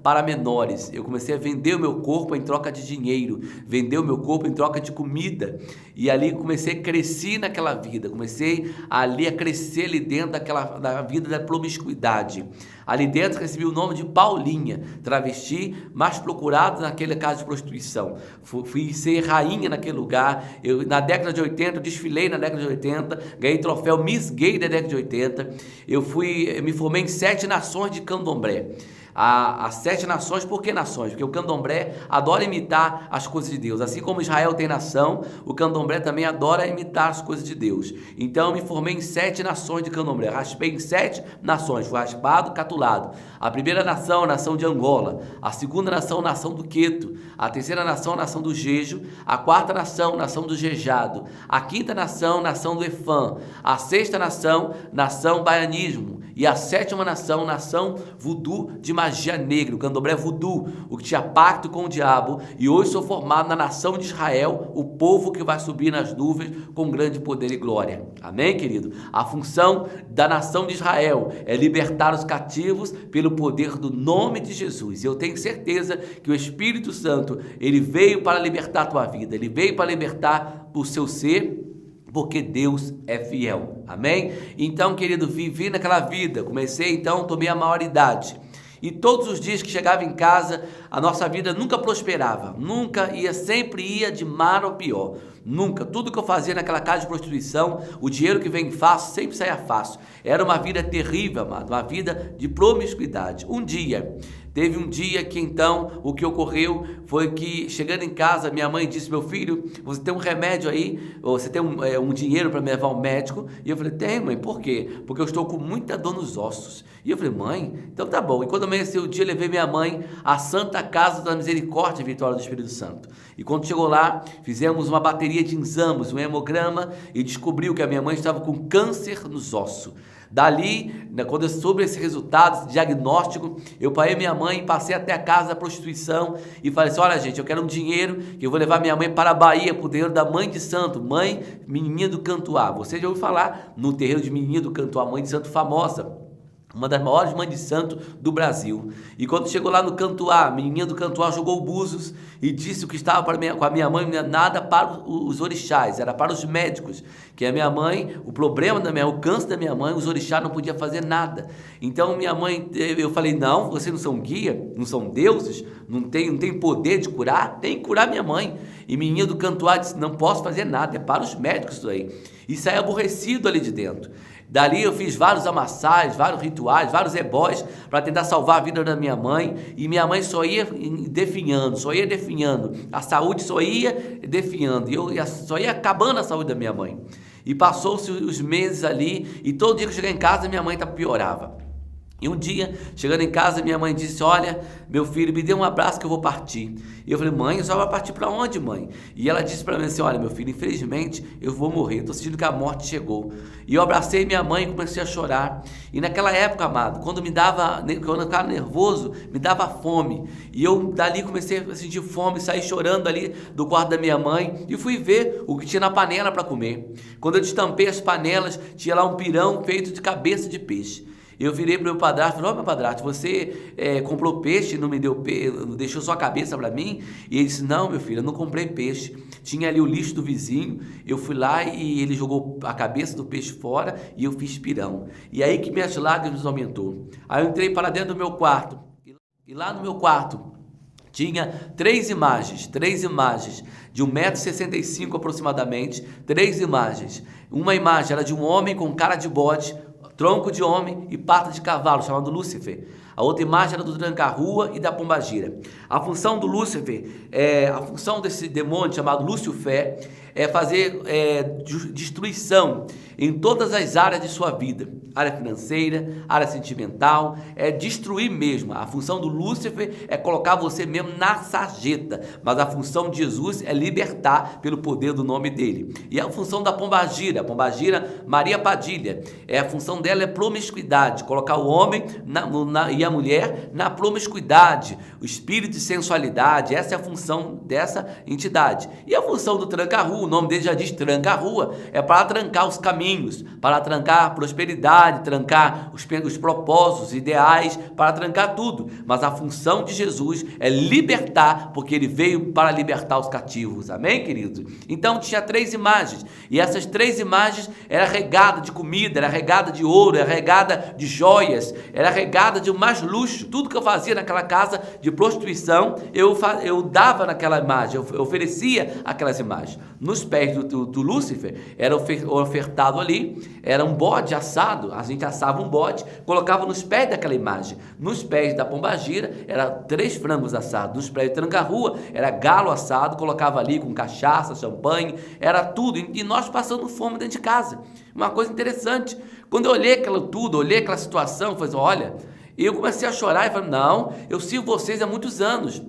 para menores. Eu comecei a vender o meu corpo em troca de dinheiro, vender o meu corpo em troca de comida. E ali comecei a crescer naquela vida, comecei ali a crescer ali dentro da vida da promiscuidade. Ali dentro recebi o nome de Paulinha, travesti mais procurado naquele caso de prostituição. Fui ser rainha naquele lugar. Eu, na década de 80, eu desfilei na década de 80, ganhei troféu Miss Gay da década de 80. Eu me formei em 7 nações de candomblé. As 7 nações, por que nações? Porque o candomblé adora imitar as coisas de Deus. Assim como Israel tem nação, o candomblé também adora imitar as coisas de Deus. Então eu me formei em 7 nações de candomblé. Raspei em 7 nações, fui raspado, catulado. A primeira nação, a nação de Angola. A segunda nação, a nação do Queto. A terceira nação, a nação do Jejo. A quarta nação, a nação do Jejado. A quinta nação, a nação do Efã. A sexta nação, nação baianismo. E a 7ª nação, nação voodoo de magia negra, o candomblé voodoo, o que tinha pacto com o diabo, e hoje sou formado na nação de Israel, o povo que vai subir nas nuvens com grande poder e glória. Amém, querido? A função da nação de Israel é libertar os cativos pelo poder do nome de Jesus. E eu tenho certeza que o Espírito Santo, ele veio para libertar a tua vida, ele veio para libertar o seu ser, porque Deus é fiel, amém? Então, querido, vivi naquela vida, comecei então, tomei a maioridade, e todos os dias que chegava em casa, a nossa vida nunca prosperava, sempre ia de mal ao pior, nunca, tudo que eu fazia naquela casa de prostituição, o dinheiro que vem fácil, sempre saía fácil, era uma vida terrível, amado, uma vida de promiscuidade. Teve um dia que então o que ocorreu foi que, chegando em casa, minha mãe disse, meu filho, você tem um remédio aí, ou você tem um dinheiro para me levar ao médico? E eu falei, tem, mãe, por quê? Porque eu estou com muita dor nos ossos. E eu falei, mãe, então tá bom. E quando amanheceu o dia, levei minha mãe à Santa Casa da Misericórdia Vitória do Espírito Santo. E quando chegou lá, fizemos uma bateria de exames, um hemograma, e descobriu que a minha mãe estava com câncer nos ossos. Dali, quando eu soube esse resultado, esse diagnóstico, eu parei minha mãe, passei até a casa da prostituição e falei assim, olha gente, eu quero um dinheiro que eu vou levar minha mãe para a Bahia, para o terreiro da Mãe de Santo, Mãe Menininha do Cantuá. Você já ouviu falar no terreiro de Menininha do Cantuá, Mãe de Santo famosa, uma das maiores mães de santo do Brasil. E quando chegou lá no Cantuá, a menininha do Cantuá jogou búzios e disse o que estava com a minha mãe, nada para os orixás, era para os médicos, que a minha mãe, o câncer da minha mãe, os orixás não podiam fazer nada. Então minha mãe, eu falei, não, vocês não são guia, não são deuses, não tem poder de curar, tem que curar minha mãe. E menininha do Cantuá disse, não posso fazer nada, é para os médicos isso aí. E saí aborrecido ali de dentro. Dali eu fiz vários amassagens, vários rituais, vários ebós para tentar salvar a vida da minha mãe, e minha mãe só ia definhando, a saúde só ia definhando, e só ia acabando a saúde da minha mãe. E passou-se os meses ali, e todo dia que eu chegava em casa, minha mãe piorava. E um dia, chegando em casa, minha mãe disse, olha, meu filho, me dê um abraço que eu vou partir. E eu falei, mãe, a senhora vai partir para onde, mãe? E ela disse para mim assim, olha, meu filho, infelizmente eu vou morrer, estou sentindo que a morte chegou. E eu abracei minha mãe e comecei a chorar. E naquela época, amado, quando eu ficava nervoso, me dava fome. E eu dali comecei a sentir fome, saí chorando ali do quarto da minha mãe e fui ver o que tinha na panela para comer. Quando eu destampei as panelas, tinha lá um pirão feito de cabeça de peixe. Eu virei para o meu padrasto e falei, meu padrasto, você comprou peixe e não me deu não deixou só a cabeça para mim? E ele disse, não, meu filho, eu não comprei peixe. Tinha ali o lixo do vizinho, eu fui lá e ele jogou a cabeça do peixe fora e eu fiz pirão. E aí que minhas lágrimas aumentou. Aí eu entrei para dentro do meu quarto, e lá no meu quarto tinha 3 imagens de 1,65 m aproximadamente, 3 imagens. Uma imagem era de um homem com cara de bode, tronco de homem e pata de cavalo, chamado Lúcifer. A outra imagem era do tranca-rua e da pombagira. A função do Lúcifer, a função desse demônio chamado Lúcifer, é fazer destruição em todas as áreas de sua vida. Área financeira, área sentimental, é destruir mesmo. A função do Lúcifer é colocar você mesmo na sarjeta, mas a função de Jesus é libertar pelo poder do nome dele. E a função da pombagira, Maria Padilha, a função dela é promiscuidade, colocar o homem e a mulher na promiscuidade, o espírito de sensualidade. Essa é a função dessa entidade. E a função do tranca-rua, o nome dele já diz tranca-rua, é para trancar os caminhos, para trancar a prosperidade, trancar os propósitos, ideais, para trancar tudo. Mas a função de Jesus é libertar, porque ele veio para libertar os cativos. Amém, querido? Então tinha 3 imagens, e essas 3 imagens era regada de comida, era regada de ouro, era regada de joias, era regada de mais luxo. Tudo que eu fazia naquela casa de prostituição, eu dava naquela imagem, eu oferecia aquelas imagens. Nos pés do Lúcifer era ofertado ali, era um bode assado, a gente assava um bode, colocava nos pés daquela imagem. Nos pés da pombagira era 3 frangos assados, nos pés do tranca-rua era galo assado, colocava ali com cachaça, champanhe, era tudo, e nós passando fome dentro de casa. Uma coisa interessante, quando eu olhei aquela situação, eu falei, olha, eu comecei a chorar e falei, não, eu sirvo vocês há muitos anos,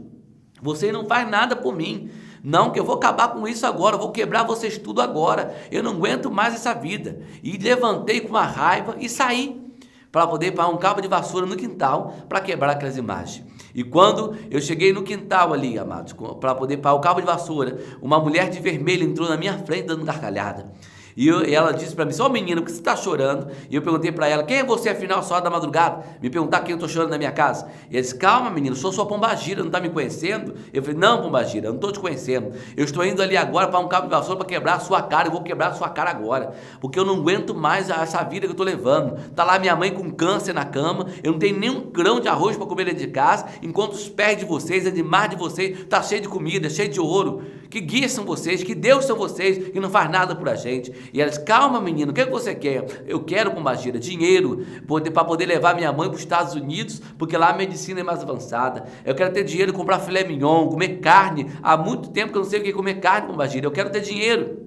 vocês não fazem nada por mim. Não, que eu vou acabar com isso agora, eu vou quebrar vocês tudo agora, eu não aguento mais essa vida. E levantei com uma raiva e saí para poder parar um cabo de vassoura no quintal para quebrar aquelas imagens. E quando eu cheguei no quintal ali, amados, para poder parar o cabo de vassoura, uma mulher de vermelho entrou na minha frente dando gargalhada. E ela disse para mim, ó menina, por que você está chorando? E eu perguntei para ela, quem é você afinal, essa hora da madrugada? Me perguntar quem eu estou chorando na minha casa. E ela disse, calma menina, eu sou sua pombagira, não está me conhecendo? Eu falei, não pombagira, eu não estou te conhecendo. Eu estou indo ali agora para um cabo de vassoura para quebrar a sua cara, eu vou quebrar a sua cara agora. Porque eu não aguento mais essa vida que eu estou levando. Está lá minha mãe com câncer na cama, eu não tenho nem um grão de arroz para comer dentro de casa, enquanto os pés de vocês, a demais de vocês, está cheio de comida, cheio de ouro. Que guias são vocês, que Deus são vocês, que não faz nada por a gente. E ela disse, calma menino, o que você quer? Eu quero, pombagira, dinheiro, para poder levar minha mãe para os Estados Unidos, porque lá a medicina é mais avançada. Eu quero ter dinheiro, comprar filé mignon, comer carne. Há muito tempo que eu não sei o que é comer carne, pombagira, eu quero ter dinheiro.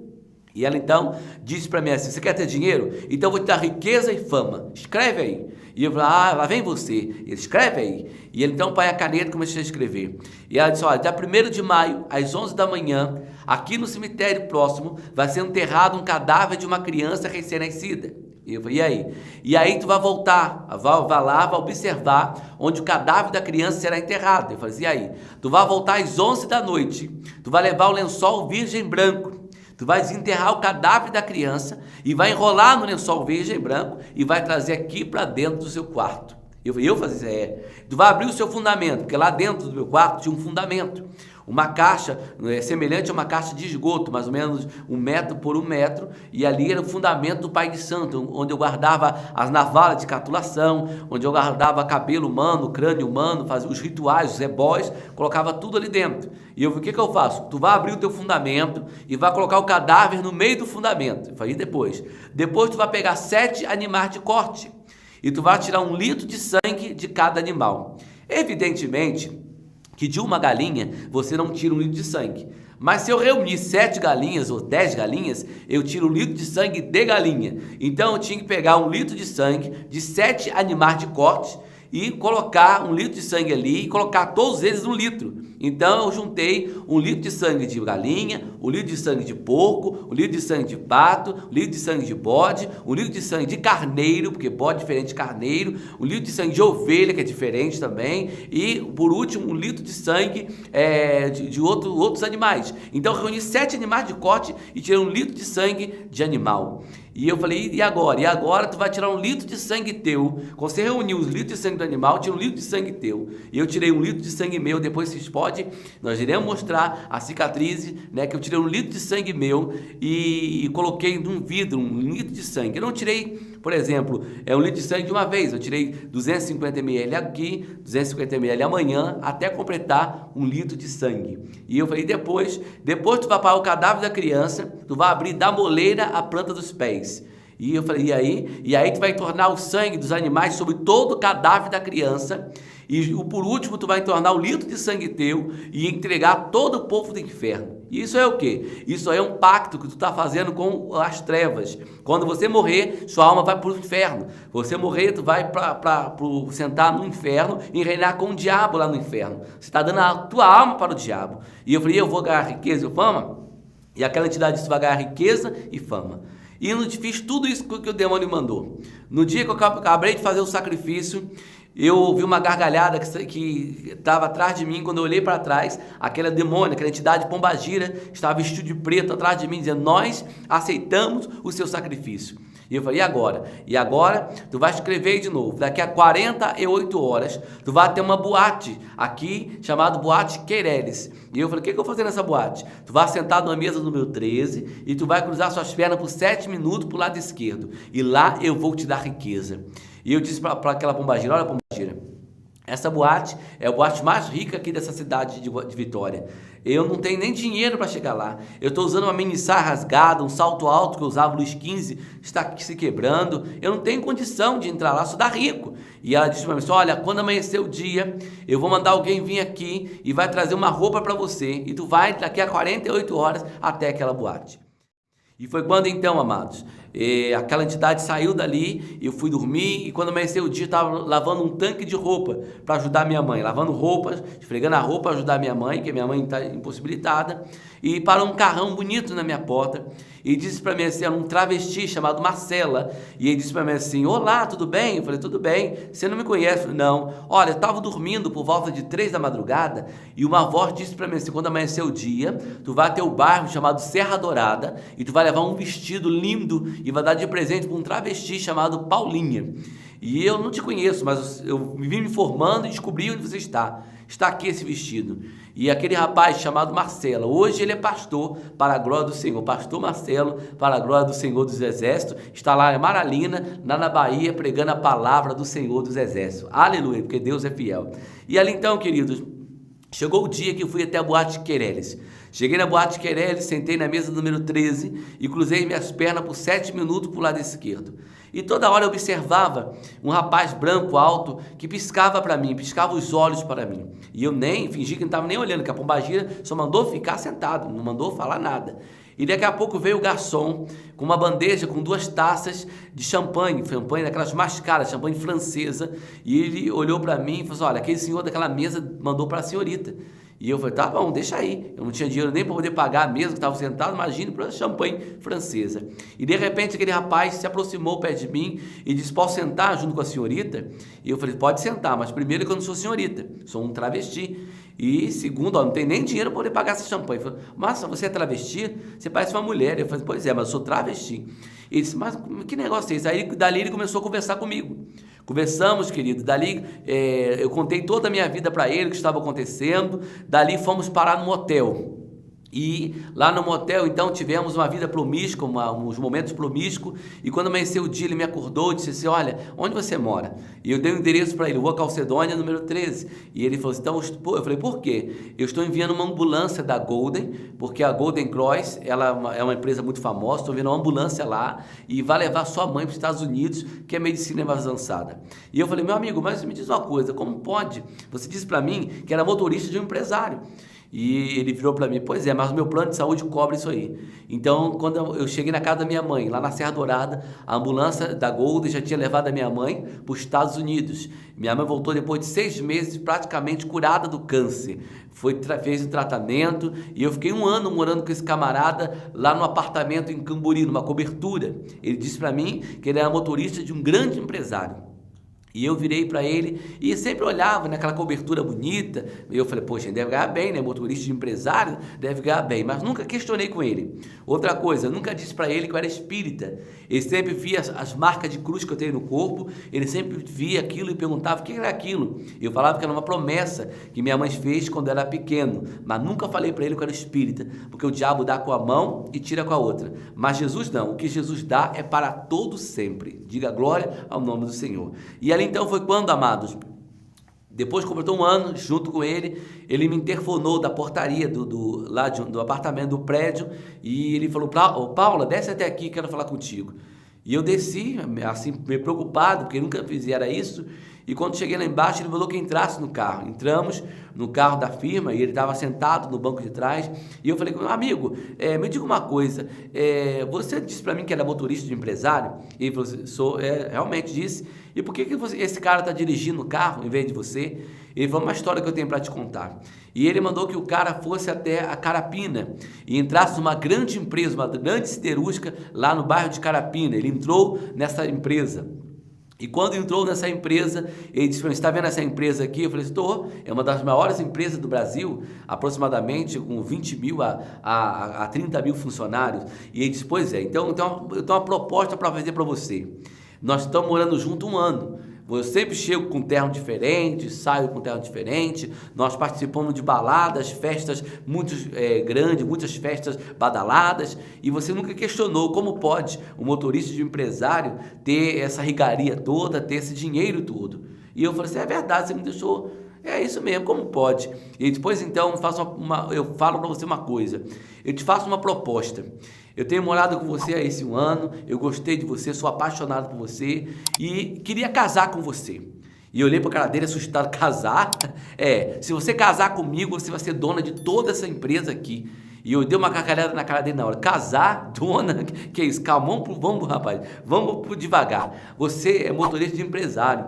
E ela então disse para mim assim, você quer ter dinheiro? Então eu vou te dar riqueza e fama, escreve aí. E eu falei, lá vem você. Ele, escreve aí. E ele então põe a caneta e comecei a escrever. E ela disse, olha, dia 1º de maio, às 11 da manhã, aqui no cemitério próximo, vai ser enterrado um cadáver de uma criança recém-nascida. E eu falei, e aí? E aí tu vai voltar, vai lá, vai observar onde o cadáver da criança será enterrado. Eu falei, e aí? Tu vai voltar às 11 da noite, tu vai levar o lençol virgem branco, tu vai desenterrar o cadáver da criança e vai enrolar no lençol virgem branco e vai trazer aqui para dentro do seu quarto. Eu fazia isso, Tu vai abrir o seu fundamento, porque lá dentro do meu quarto tinha um fundamento. Uma caixa semelhante a uma caixa de esgoto, mais ou menos 1 metro por 1 metro, e ali era o fundamento do Pai de Santo, onde eu guardava as navalas de catulação, onde eu guardava cabelo humano, crânio humano, fazia os rituais, os ebós, colocava tudo ali dentro. E eu falei, o que eu faço? Tu vai abrir o teu fundamento e vai colocar o cadáver no meio do fundamento. Eu falei, depois tu vai pegar 7 animais de corte e tu vai tirar 1 litro de sangue de cada animal. Evidentemente que de uma galinha você não tira 1 litro de sangue. Mas se eu reunir 7 galinhas ou 10 galinhas, eu tiro 1 litro de sangue de galinha. Então eu tinha que pegar 1 litro de sangue de 7 animais de corte e colocar 1 litro de sangue ali e colocar todos eles 1 litro. Então eu juntei 1 litro de sangue de galinha, 1 litro de sangue de porco, 1 litro de sangue de pato, 1 litro de sangue de bode, 1 litro de sangue de carneiro, porque bode é diferente de carneiro, 1 litro de sangue de ovelha, que é diferente também, e por último 1 litro de sangue de outros animais. Então eu reuni 7 animais de corte e tirei 1 litro de sangue de animal. E eu falei, e agora? E agora tu vai tirar 1 litro de sangue teu. Quando você reuniu os litros de sangue do animal, tira 1 litro de sangue teu. E eu tirei 1 litro de sangue meu. Depois vocês podem, nós iremos mostrar a cicatriz, né? Que eu tirei 1 litro de sangue meu e coloquei num vidro 1 litro de sangue. Eu não tirei, por exemplo, 1 litro de sangue de uma vez. Eu tirei 250 ml aqui, 250 ml amanhã, até completar 1 litro de sangue. E eu falei, depois tu vai parar o cadáver da criança, tu vai abrir da moleira a planta dos pés. E eu falei, e aí? E aí tu vai tornar o sangue dos animais sobre todo o cadáver da criança, e por último tu vai tornar o litro de sangue teu e entregar todo o povo do inferno. E isso é o quê? Isso é um pacto que tu está fazendo com as trevas. Quando você morrer, sua alma vai para o inferno. Você morrer, tu vai sentar no inferno e reinar com o diabo lá no inferno. Você está dando a tua alma para o diabo. E eu falei, eu vou ganhar riqueza e fama? E aquela entidade disse, vai ganhar riqueza e fama. E eu fiz tudo isso que o demônio mandou. No dia que eu acabei de fazer o sacrifício, eu ouvi uma gargalhada que estava atrás de mim. Quando eu olhei para trás, aquela demônio, aquela entidade pombagira, estava vestido de preto atrás de mim, dizendo, nós aceitamos o seu sacrifício. E eu falei, e agora? E agora tu vai escrever de novo. Daqui a 48 horas, tu vai ter uma boate aqui, chamada Boate Queireles. E eu falei, o que eu vou fazer nessa boate? Tu vai sentar numa mesa número 13 e tu vai cruzar suas pernas por 7 minutos para o lado esquerdo. E lá eu vou te dar riqueza. E eu disse para aquela pombagira, olha pombagira, essa boate é a boate mais rica aqui dessa cidade de Vitória. Eu não tenho nem dinheiro para chegar lá. Eu estou usando uma mini saia rasgada, um salto alto que eu usava Luiz XV, está se quebrando. Eu não tenho condição de entrar lá, só dá rico. E ela disse para mim, olha, quando amanhecer o dia, eu vou mandar alguém vir aqui e vai trazer uma roupa para você. E tu vai daqui a 48 horas até aquela boate. E foi quando então, amados, aquela entidade saiu dali, eu fui dormir, e quando amanheceu o dia, eu estava lavando um tanque de roupa para ajudar minha mãe, lavando roupas, esfregando a roupa para ajudar minha mãe, que minha mãe está impossibilitada, e parou um carrão bonito na minha porta, e disse para mim assim, era um travesti chamado Marcela, e ele disse para mim assim, olá, tudo bem? Eu falei, tudo bem, você não me conhece? Falei, não, olha, eu estava dormindo por volta de 3 da madrugada, e uma voz disse para mim assim, quando amanhecer o dia, tu vai ter o bairro chamado Serra Dourada, e tu vai levar um vestido lindo, e vai dar de presente para um travesti chamado Paulinha. E eu não te conheço, mas eu vim me informando e descobri onde você está. Está aqui esse vestido. E aquele rapaz chamado Marcelo, hoje ele é pastor para a glória do Senhor. Pastor Marcelo, para a glória do Senhor dos Exércitos, está lá em Maralina, lá na Bahia, pregando a palavra do Senhor dos Exércitos. Aleluia, porque Deus é fiel. E ali então, queridos, chegou o dia que eu fui até a Boate Queireles. Cheguei na Boate Queireles, sentei na mesa número 13 e cruzei minhas pernas por 7 minutos para o lado esquerdo. E toda hora eu observava um rapaz branco, alto, que piscava para mim, piscava os olhos para mim. E eu nem fingi que não estava nem olhando, que a pombagira só mandou ficar sentado, não mandou falar nada. E daqui a pouco veio o garçom com uma bandeja com 2 taças de champanhe daquelas mais caras, champanhe francesa. E ele olhou para mim e falou assim, olha, aquele senhor daquela mesa mandou para a senhorita. E eu falei, tá bom, deixa aí. Eu não tinha dinheiro nem para poder pagar a mesa que estava sentado, imagine para champanhe francesa. E de repente aquele rapaz se aproximou perto de mim e disse, posso sentar junto com a senhorita? E eu falei, pode sentar, mas primeiro que eu não sou senhorita, sou um travesti. E segundo, não tem nem dinheiro para poder pagar esse champanhe. Ele falou, mas você é travesti? Você parece uma mulher. Eu falei, pois é, mas eu sou travesti. Ele disse, mas que negócio é esse? Aí dali ele começou a conversar comigo. Conversamos, querido, dali eu contei toda a minha vida para ele, o que estava acontecendo, dali fomos parar no motel. E lá no motel, então, tivemos uma vida promíscua, uns momentos promíscuos, e quando amanheceu o dia, ele me acordou e disse assim, olha, onde você mora? E eu dei o endereço para ele, Rua Calcedônia, número 13. E ele falou assim, então, eu falei, por quê? Eu estou enviando uma ambulância da Golden, porque a Golden Cross, ela é uma empresa muito famosa, estou enviando uma ambulância lá, e vai levar sua mãe para os Estados Unidos, que a medicina é mais avançada. E eu falei, meu amigo, mas me diz uma coisa, como pode? Você disse para mim que era motorista de um empresário. E ele virou para mim, pois é, mas o meu plano de saúde cobre isso aí. Então, quando eu cheguei na casa da minha mãe, lá na Serra Dourada, a ambulância da Golden já tinha levado a minha mãe para os Estados Unidos. Minha mãe voltou depois de 6 meses praticamente curada do câncer. Fez o tratamento e eu fiquei 1 ano morando com esse camarada lá no apartamento em Cambori, numa cobertura. Ele disse para mim que ele era motorista de um grande empresário. E eu virei para ele e sempre olhava naquela cobertura bonita. E eu falei, poxa, ele deve ganhar bem, né? Motorista de empresário deve ganhar bem. Mas nunca questionei com ele. Outra coisa, eu nunca disse para ele que eu era espírita. Ele sempre via as marcas de cruz que eu tenho no corpo. Ele sempre via aquilo e perguntava o que era aquilo. Eu falava que era uma promessa que minha mãe fez quando eu era pequeno. Mas nunca falei para ele que eu era espírita. Porque o diabo dá com a mão e tira com a outra. Mas Jesus não. O que Jesus dá é para todo sempre. Diga glória ao nome do Senhor. E ali então foi quando, amados, depois que completou 1 ano, junto com ele, ele me interfonou da portaria do apartamento, do prédio, e ele falou, Paula, desce até aqui, quero falar contigo. E eu desci, assim, meio preocupado, porque nunca fizeram isso. E quando cheguei lá embaixo, ele falou que entrasse no carro. Entramos no carro da firma e ele estava sentado no banco de trás. E eu falei com meu amigo, me diga uma coisa, você disse para mim que era motorista de empresário? E ele falou assim, realmente disse. E por que esse cara está dirigindo o carro em vez de você? Ele falou uma história que eu tenho para te contar. E ele mandou que o cara fosse até a Carapina e entrasse numa grande empresa, uma grande siderúrgica lá no bairro de Carapina. Ele entrou nessa empresa. E quando entrou nessa empresa, ele disse, você está vendo essa empresa aqui? Eu falei, estou, é uma das maiores empresas do Brasil, aproximadamente com 20 mil a 30 mil funcionários. E ele disse, pois é, então eu tenho uma proposta para fazer para você. Nós estamos morando junto 1 ano. Eu sempre chego com terno diferente, saio com terno diferente, nós participamos de baladas, festas muito grandes, muitas festas badaladas, e você nunca questionou como pode um motorista de empresário ter essa rigaria toda, ter esse dinheiro todo. E eu falei assim, é verdade, você me deixou... É isso mesmo, como pode? E depois então eu falo para você uma coisa, eu te faço uma proposta. Eu tenho morado com você há esse 1 ano, eu gostei de você, sou apaixonado por você e queria casar com você. E eu olhei para a cara dele assustado, casar? Se você casar comigo, você vai ser dona de toda essa empresa aqui. E eu dei uma gargalhada na cara dele na hora. Casar, dona, que é isso? Calma, vamos rapaz, vamos devagar. Você é motorista de empresário.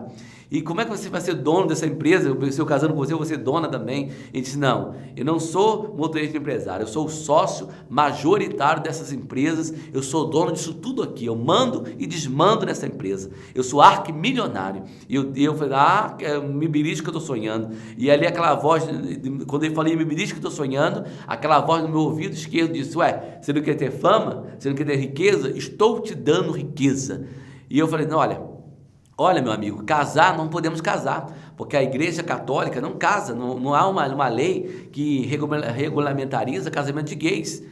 E como é que você vai ser dono dessa empresa? Se eu casando com você, eu vou ser dona também. Ele disse, não, eu não sou motorista de empresário, eu sou o sócio majoritário dessas empresas, eu sou dono disso tudo aqui, eu mando e desmando nessa empresa, eu sou arquimilionário. E eu falei, me belisco que eu estou sonhando. E ali aquela voz, quando ele falou, me belisco que eu estou sonhando, aquela voz no meu ouvido esquerdo disse, você não quer ter fama? Você não quer ter riqueza? Estou te dando riqueza. E eu falei, não, olha, meu amigo, casar, não podemos casar, porque a Igreja Católica não casa, não há uma lei que regulamentariza casamento de gays.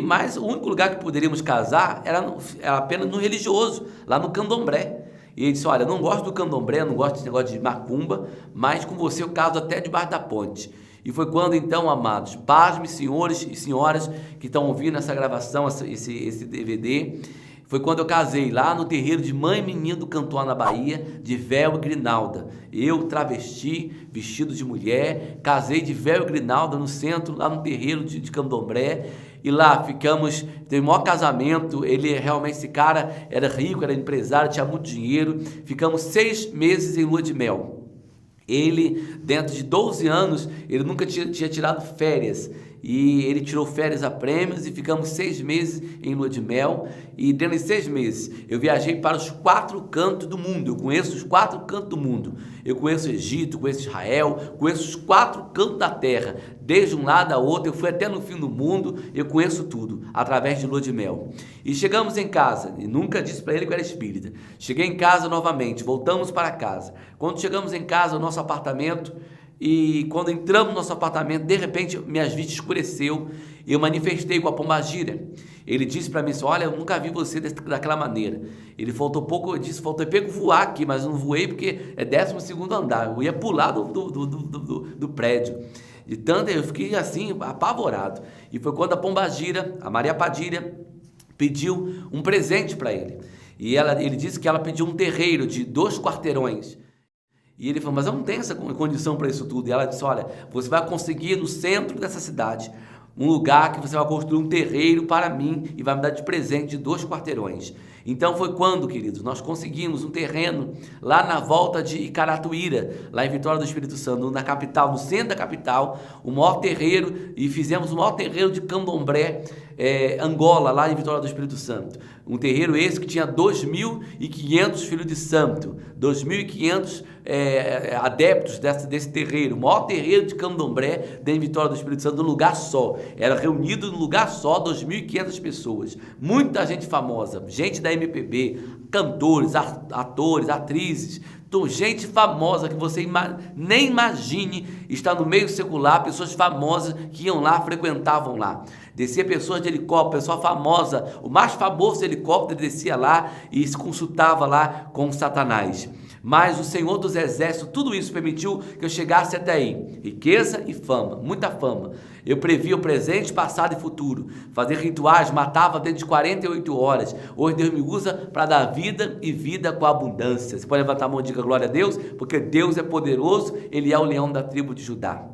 Mas o único lugar que poderíamos casar era apenas no religioso, lá no candomblé. E ele disse, olha, eu não gosto do candomblé, não gosto desse negócio de macumba, mas com você eu caso até debaixo da ponte. E foi quando então, amados, pasme, senhores e senhoras que estão ouvindo essa gravação, esse DVD, foi quando eu casei lá no terreiro de Mãe Menino do Cantuá, na Bahia, de véu e grinalda. Eu, travesti, vestido de mulher, casei de véu e grinalda no centro, lá no terreiro de Candomblé. E lá ficamos, teve o maior casamento, esse cara era rico, era empresário, tinha muito dinheiro. Ficamos 6 meses em lua de mel. Ele, dentro de 12 anos, ele nunca tinha tirado férias. E ele tirou férias a prêmios e ficamos 6 meses em lua de mel. E dentro de 6 meses eu viajei para os 4 cantos do mundo. Eu conheço os 4 cantos do mundo. Eu conheço o Egito, conheço Israel, conheço os 4 cantos da terra. Desde um lado ao outro, eu fui até no fim do mundo, eu conheço tudo, através de lua de mel. E chegamos em casa, e nunca disse para ele que eu era espírita. Cheguei em casa novamente, voltamos para casa. Quando chegamos em casa, o nosso apartamento, e quando entramos no nosso apartamento, de repente minhas vistas escureceu, e eu manifestei com a pombagira. Ele disse para mim assim, olha, eu nunca vi você daquela maneira. Ele faltou pouco, eu disse, faltou pego voar aqui, mas eu não voei porque é 12º andar, eu ia pular do prédio. De tanto eu fiquei assim, apavorado. E foi quando a pombagira, a Maria Padilha, pediu um presente para ele. E ele disse que ela pediu um terreiro de 2 quarteirões. E ele falou, mas eu não tenho essa condição para isso tudo. E ela disse, olha, você vai conseguir no centro dessa cidade um lugar que você vai construir um terreiro para mim e vai me dar de presente de 2 quarteirões. Então foi quando, queridos, nós conseguimos um terreno lá na volta de Icaratuíra, lá em Vitória do Espírito Santo, na capital, no centro da capital, o maior terreiro, e fizemos o maior terreiro de candomblé, Angola, lá em Vitória do Espírito Santo. Um terreiro esse que tinha 2.500 filhos de santo, 2.500 adeptos desse terreiro, o maior terreiro de candomblé de Vitória do Espírito Santo, num lugar só. Era reunido num lugar só, 2.500 pessoas, muita gente famosa, gente da MPB, cantores, atores, atrizes, gente famosa que você nem imagine estar no meio secular, pessoas famosas que iam lá, frequentavam lá. Descia pessoas de helicóptero, pessoa famosa, o mais famoso helicóptero descia lá e se consultava lá com Satanás. Mas o Senhor dos Exércitos, tudo isso permitiu que eu chegasse até aí. Riqueza e fama, muita fama. Eu previa o presente, passado e futuro. Fazer rituais, matava dentro de 48 horas. Hoje Deus me usa para dar vida e vida com abundância. Você pode levantar a mão e dizer glória a Deus, porque Deus é poderoso, Ele é o leão da tribo de Judá.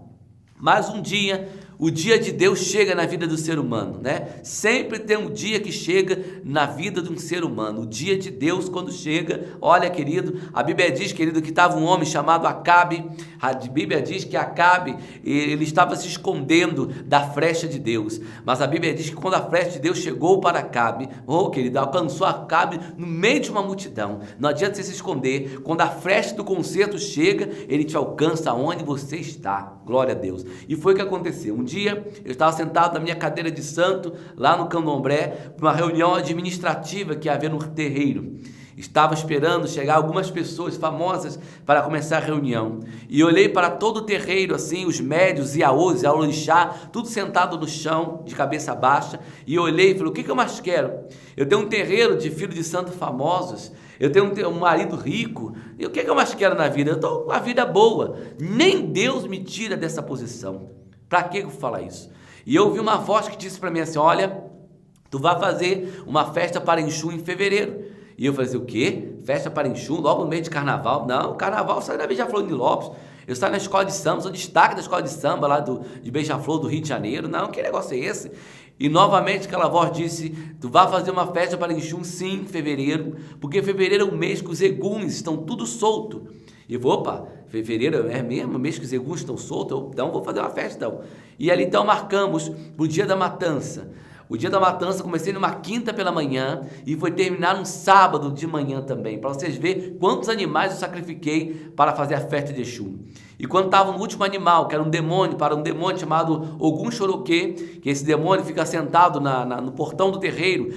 Mas um dia, o dia de Deus chega na vida do ser humano, né? Sempre tem um dia que chega na vida de um ser humano. O dia de Deus, quando chega, olha, querido, a Bíblia diz, querido, que estava um homem chamado Acabe. A Bíblia diz que Acabe, ele estava se escondendo da flecha de Deus. Mas a Bíblia diz que quando a flecha de Deus chegou para Acabe, querido, alcançou Acabe no meio de uma multidão. Não adianta você se esconder. Quando a flecha do concerto chega, ele te alcança onde você está. Glória a Deus. E foi o que aconteceu. Um dia eu estava sentado na minha cadeira de santo, lá no Candomblé, para uma reunião administrativa que havia no terreiro. Estava esperando chegar algumas pessoas famosas para começar a reunião. E olhei para todo o terreiro, assim, os médios, iaôs, orixá, tudo sentado no chão, de cabeça baixa. E olhei e falei, o que eu mais quero? Eu tenho um terreiro de filhos de santos famosos. Eu tenho um marido rico. E o que eu mais quero na vida? Eu estou com a vida boa. Nem Deus me tira dessa posição. Para que eu vou falar isso? E eu ouvi uma voz que disse para mim assim, olha, tu vai fazer uma festa para Exu em fevereiro. E eu falei assim, o quê? Festa para Exu, logo no meio de carnaval? Não, carnaval sai da Beija-Flor de Lopes. Eu saio na escola de samba, sou destaque da escola de samba lá de Beija-Flor, do Rio de Janeiro. Não, que negócio é esse? E novamente aquela voz disse, tu vai fazer uma festa para Exu, sim, em fevereiro, porque fevereiro é o mês que os eguns estão tudo solto. E eu falei, opa, fevereiro é mesmo, o mês que os eguns estão soltos, então vou fazer uma festa então. E ali então marcamos o dia da matança. O dia da matança comecei numa quinta pela manhã e foi terminar um sábado de manhã também, para vocês verem quantos animais eu sacrifiquei para fazer a festa de Exu. E quando estava no último animal, que era um demônio, para um demônio chamado Ogum Choroquê, que esse demônio fica sentado no portão do terreiro,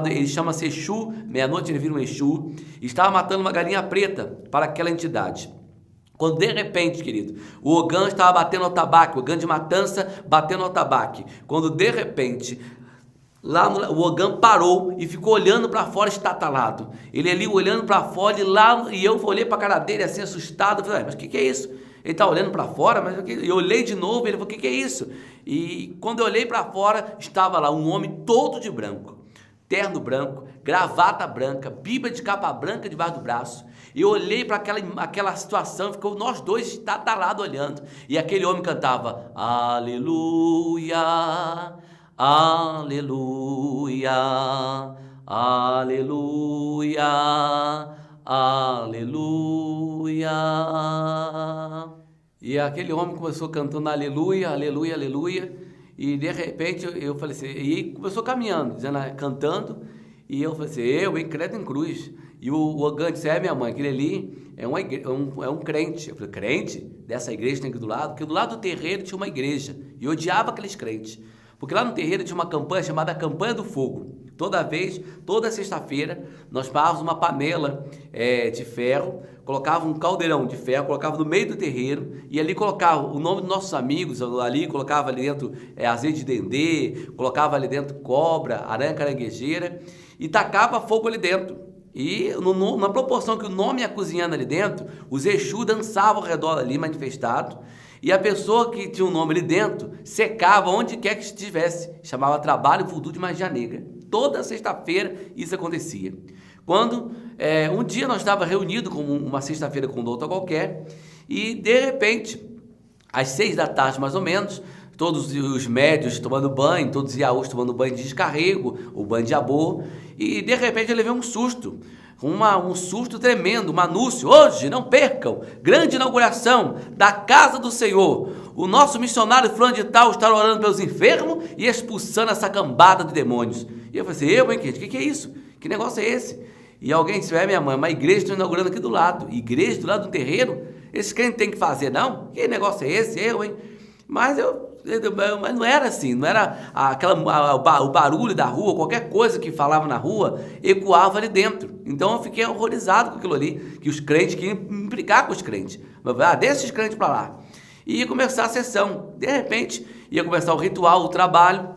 ele chama-se Exu, meia-noite ele vira um Exu, e estava matando uma galinha preta para aquela entidade. Quando de repente, querido, o Ogã estava batendo ao tabaque, o Ogã de matança batendo ao tabaque, quando de repente lá o Ogã parou e ficou olhando para fora estatalado. Ele ali olhando para fora e eu olhei para a cara dele assim assustado. Falei, mas o que é isso? Ele está olhando para fora, mas eu olhei de novo. Ele falou, o que é isso? E quando eu olhei para fora, estava lá um homem todo de branco, terno branco, gravata branca, Bíblia de capa branca debaixo do braço. Eu olhei para aquela situação, ficou nós dois estatalados olhando. E aquele homem cantava, aleluia, aleluia, aleluia, aleluia. E aquele homem começou cantando aleluia, aleluia, aleluia. E de repente eu falei assim, e começou caminhando, cantando. E eu falei assim, eu credo em cruz. E o Ogã disse, minha mãe, aquele ali é um crente. Eu falei, crente? Dessa igreja que tem aqui do lado? Porque do lado do terreiro tinha uma igreja. E eu odiava aqueles crentes. Porque lá no terreiro tinha uma campanha chamada Campanha do Fogo. Toda sexta-feira, nós pagávamos uma panela de ferro, colocava um caldeirão de ferro, colocava no meio do terreiro, e ali colocava o nome dos nossos amigos, colocava ali dentro azeite de dendê, colocava ali dentro cobra, aranha caranguejeira, e tacava fogo ali dentro. E na proporção que o nome ia cozinhando ali dentro, os Exu dançavam ao redor ali, manifestados. E a pessoa que tinha um nome ali dentro secava onde quer que estivesse. Chamava Trabalho Voodoo de Magia Negra. Toda sexta-feira isso acontecia. Quando um dia nós estávamos reunidos, como uma sexta-feira com doutor qualquer, e de repente, às 6 da tarde mais ou menos, todos os médios tomando banho, todos os iaús tomando banho de descarrego, o banho de abô, e de repente eu levei um susto. Um susto tremendo, um anúncio, hoje, não percam, grande inauguração da Casa do Senhor, o nosso missionário fulano de tal está orando pelos enfermos e expulsando essa cambada de demônios. E eu falei assim, o que é isso? Que negócio é esse? E alguém disse, minha mãe, uma igreja está inaugurando aqui do lado, igreja do lado do terreiro? Esse crente tem que fazer, não? Que negócio é esse? Mas não era assim, não era o barulho da rua, qualquer coisa que falava na rua ecoava ali dentro. Então eu fiquei horrorizado com aquilo ali, que os crentes queriam implicar com os crentes. Deixa os crentes para lá. E ia começar a sessão. De repente, ia começar o ritual, o trabalho.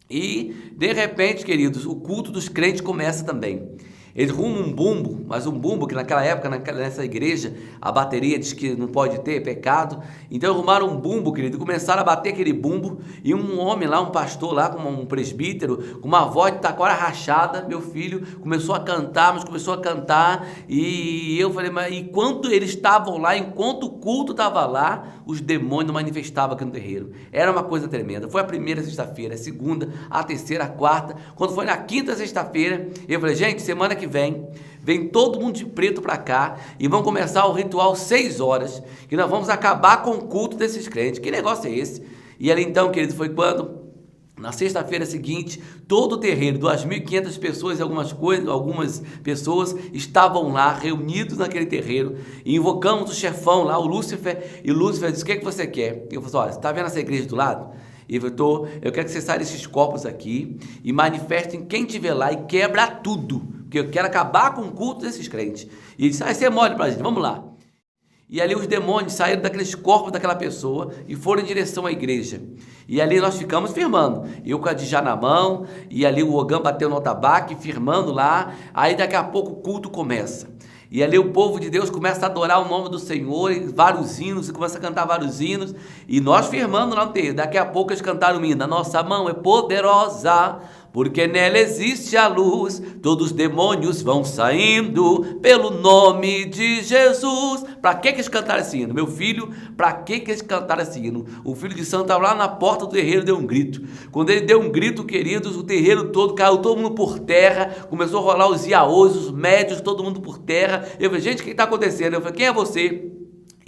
E, de repente, queridos, o culto dos crentes começa também. Eles rumam um bumbo, mas um bumbo que naquela época, nessa igreja, a bateria diz que não pode ter, é pecado. Então arrumaram um bumbo, querido, e começaram a bater aquele bumbo, e um homem lá, um pastor lá, com um presbítero, com uma voz de taquara rachada, meu filho, começou a cantar, mas começou a cantar, e eu falei, mas enquanto eles estavam lá, enquanto o culto estava lá, os demônios manifestavam aqui no terreiro. Era uma coisa tremenda. Foi a primeira sexta-feira, a segunda, a terceira, a quarta. Quando foi na quinta sexta-feira, eu falei, gente, semana que vem todo mundo de preto para cá e vamos começar o ritual 6 horas, que nós vamos acabar com o culto desses crentes. Que negócio é esse? E ali então, querido, foi quando... Na sexta-feira seguinte, todo o terreiro, 2.500 pessoas e algumas pessoas estavam lá, reunidos naquele terreiro, e invocamos o chefão lá, o Lúcifer, e o Lúcifer disse, o que é que você quer? Eu falei assim, olha, você está vendo essa igreja do lado? E eu quero que você saia desses copos aqui e manifestem quem estiver lá e quebra tudo, porque eu quero acabar com o culto desses crentes. E ele disse, você mole pra gente, vamos lá. E ali os demônios saíram daqueles corpos daquela pessoa e foram em direção à igreja. E ali nós ficamos firmando. Eu com a Dijá na mão, e ali o Ogã bateu no tabaco, firmando lá. Aí daqui a pouco o culto começa. E ali o povo de Deus começa a adorar o nome do Senhor, e vários hinos, e começa a cantar vários hinos. E nós firmando lá no terreiro. Daqui a pouco eles cantaram o hino. A nossa mão é poderosa, porque nela existe a luz, todos os demônios vão saindo, pelo nome de Jesus. Para que eles cantaram esse hino? Meu filho, para que eles cantaram esse hino? O filho de santo estava lá na porta do terreiro, deu um grito. Quando ele deu um grito, queridos, o terreiro todo caiu, todo mundo por terra, começou a rolar os iaôs, os médios, todo mundo por terra. Eu falei, gente, o que está acontecendo? Eu falei, quem é você?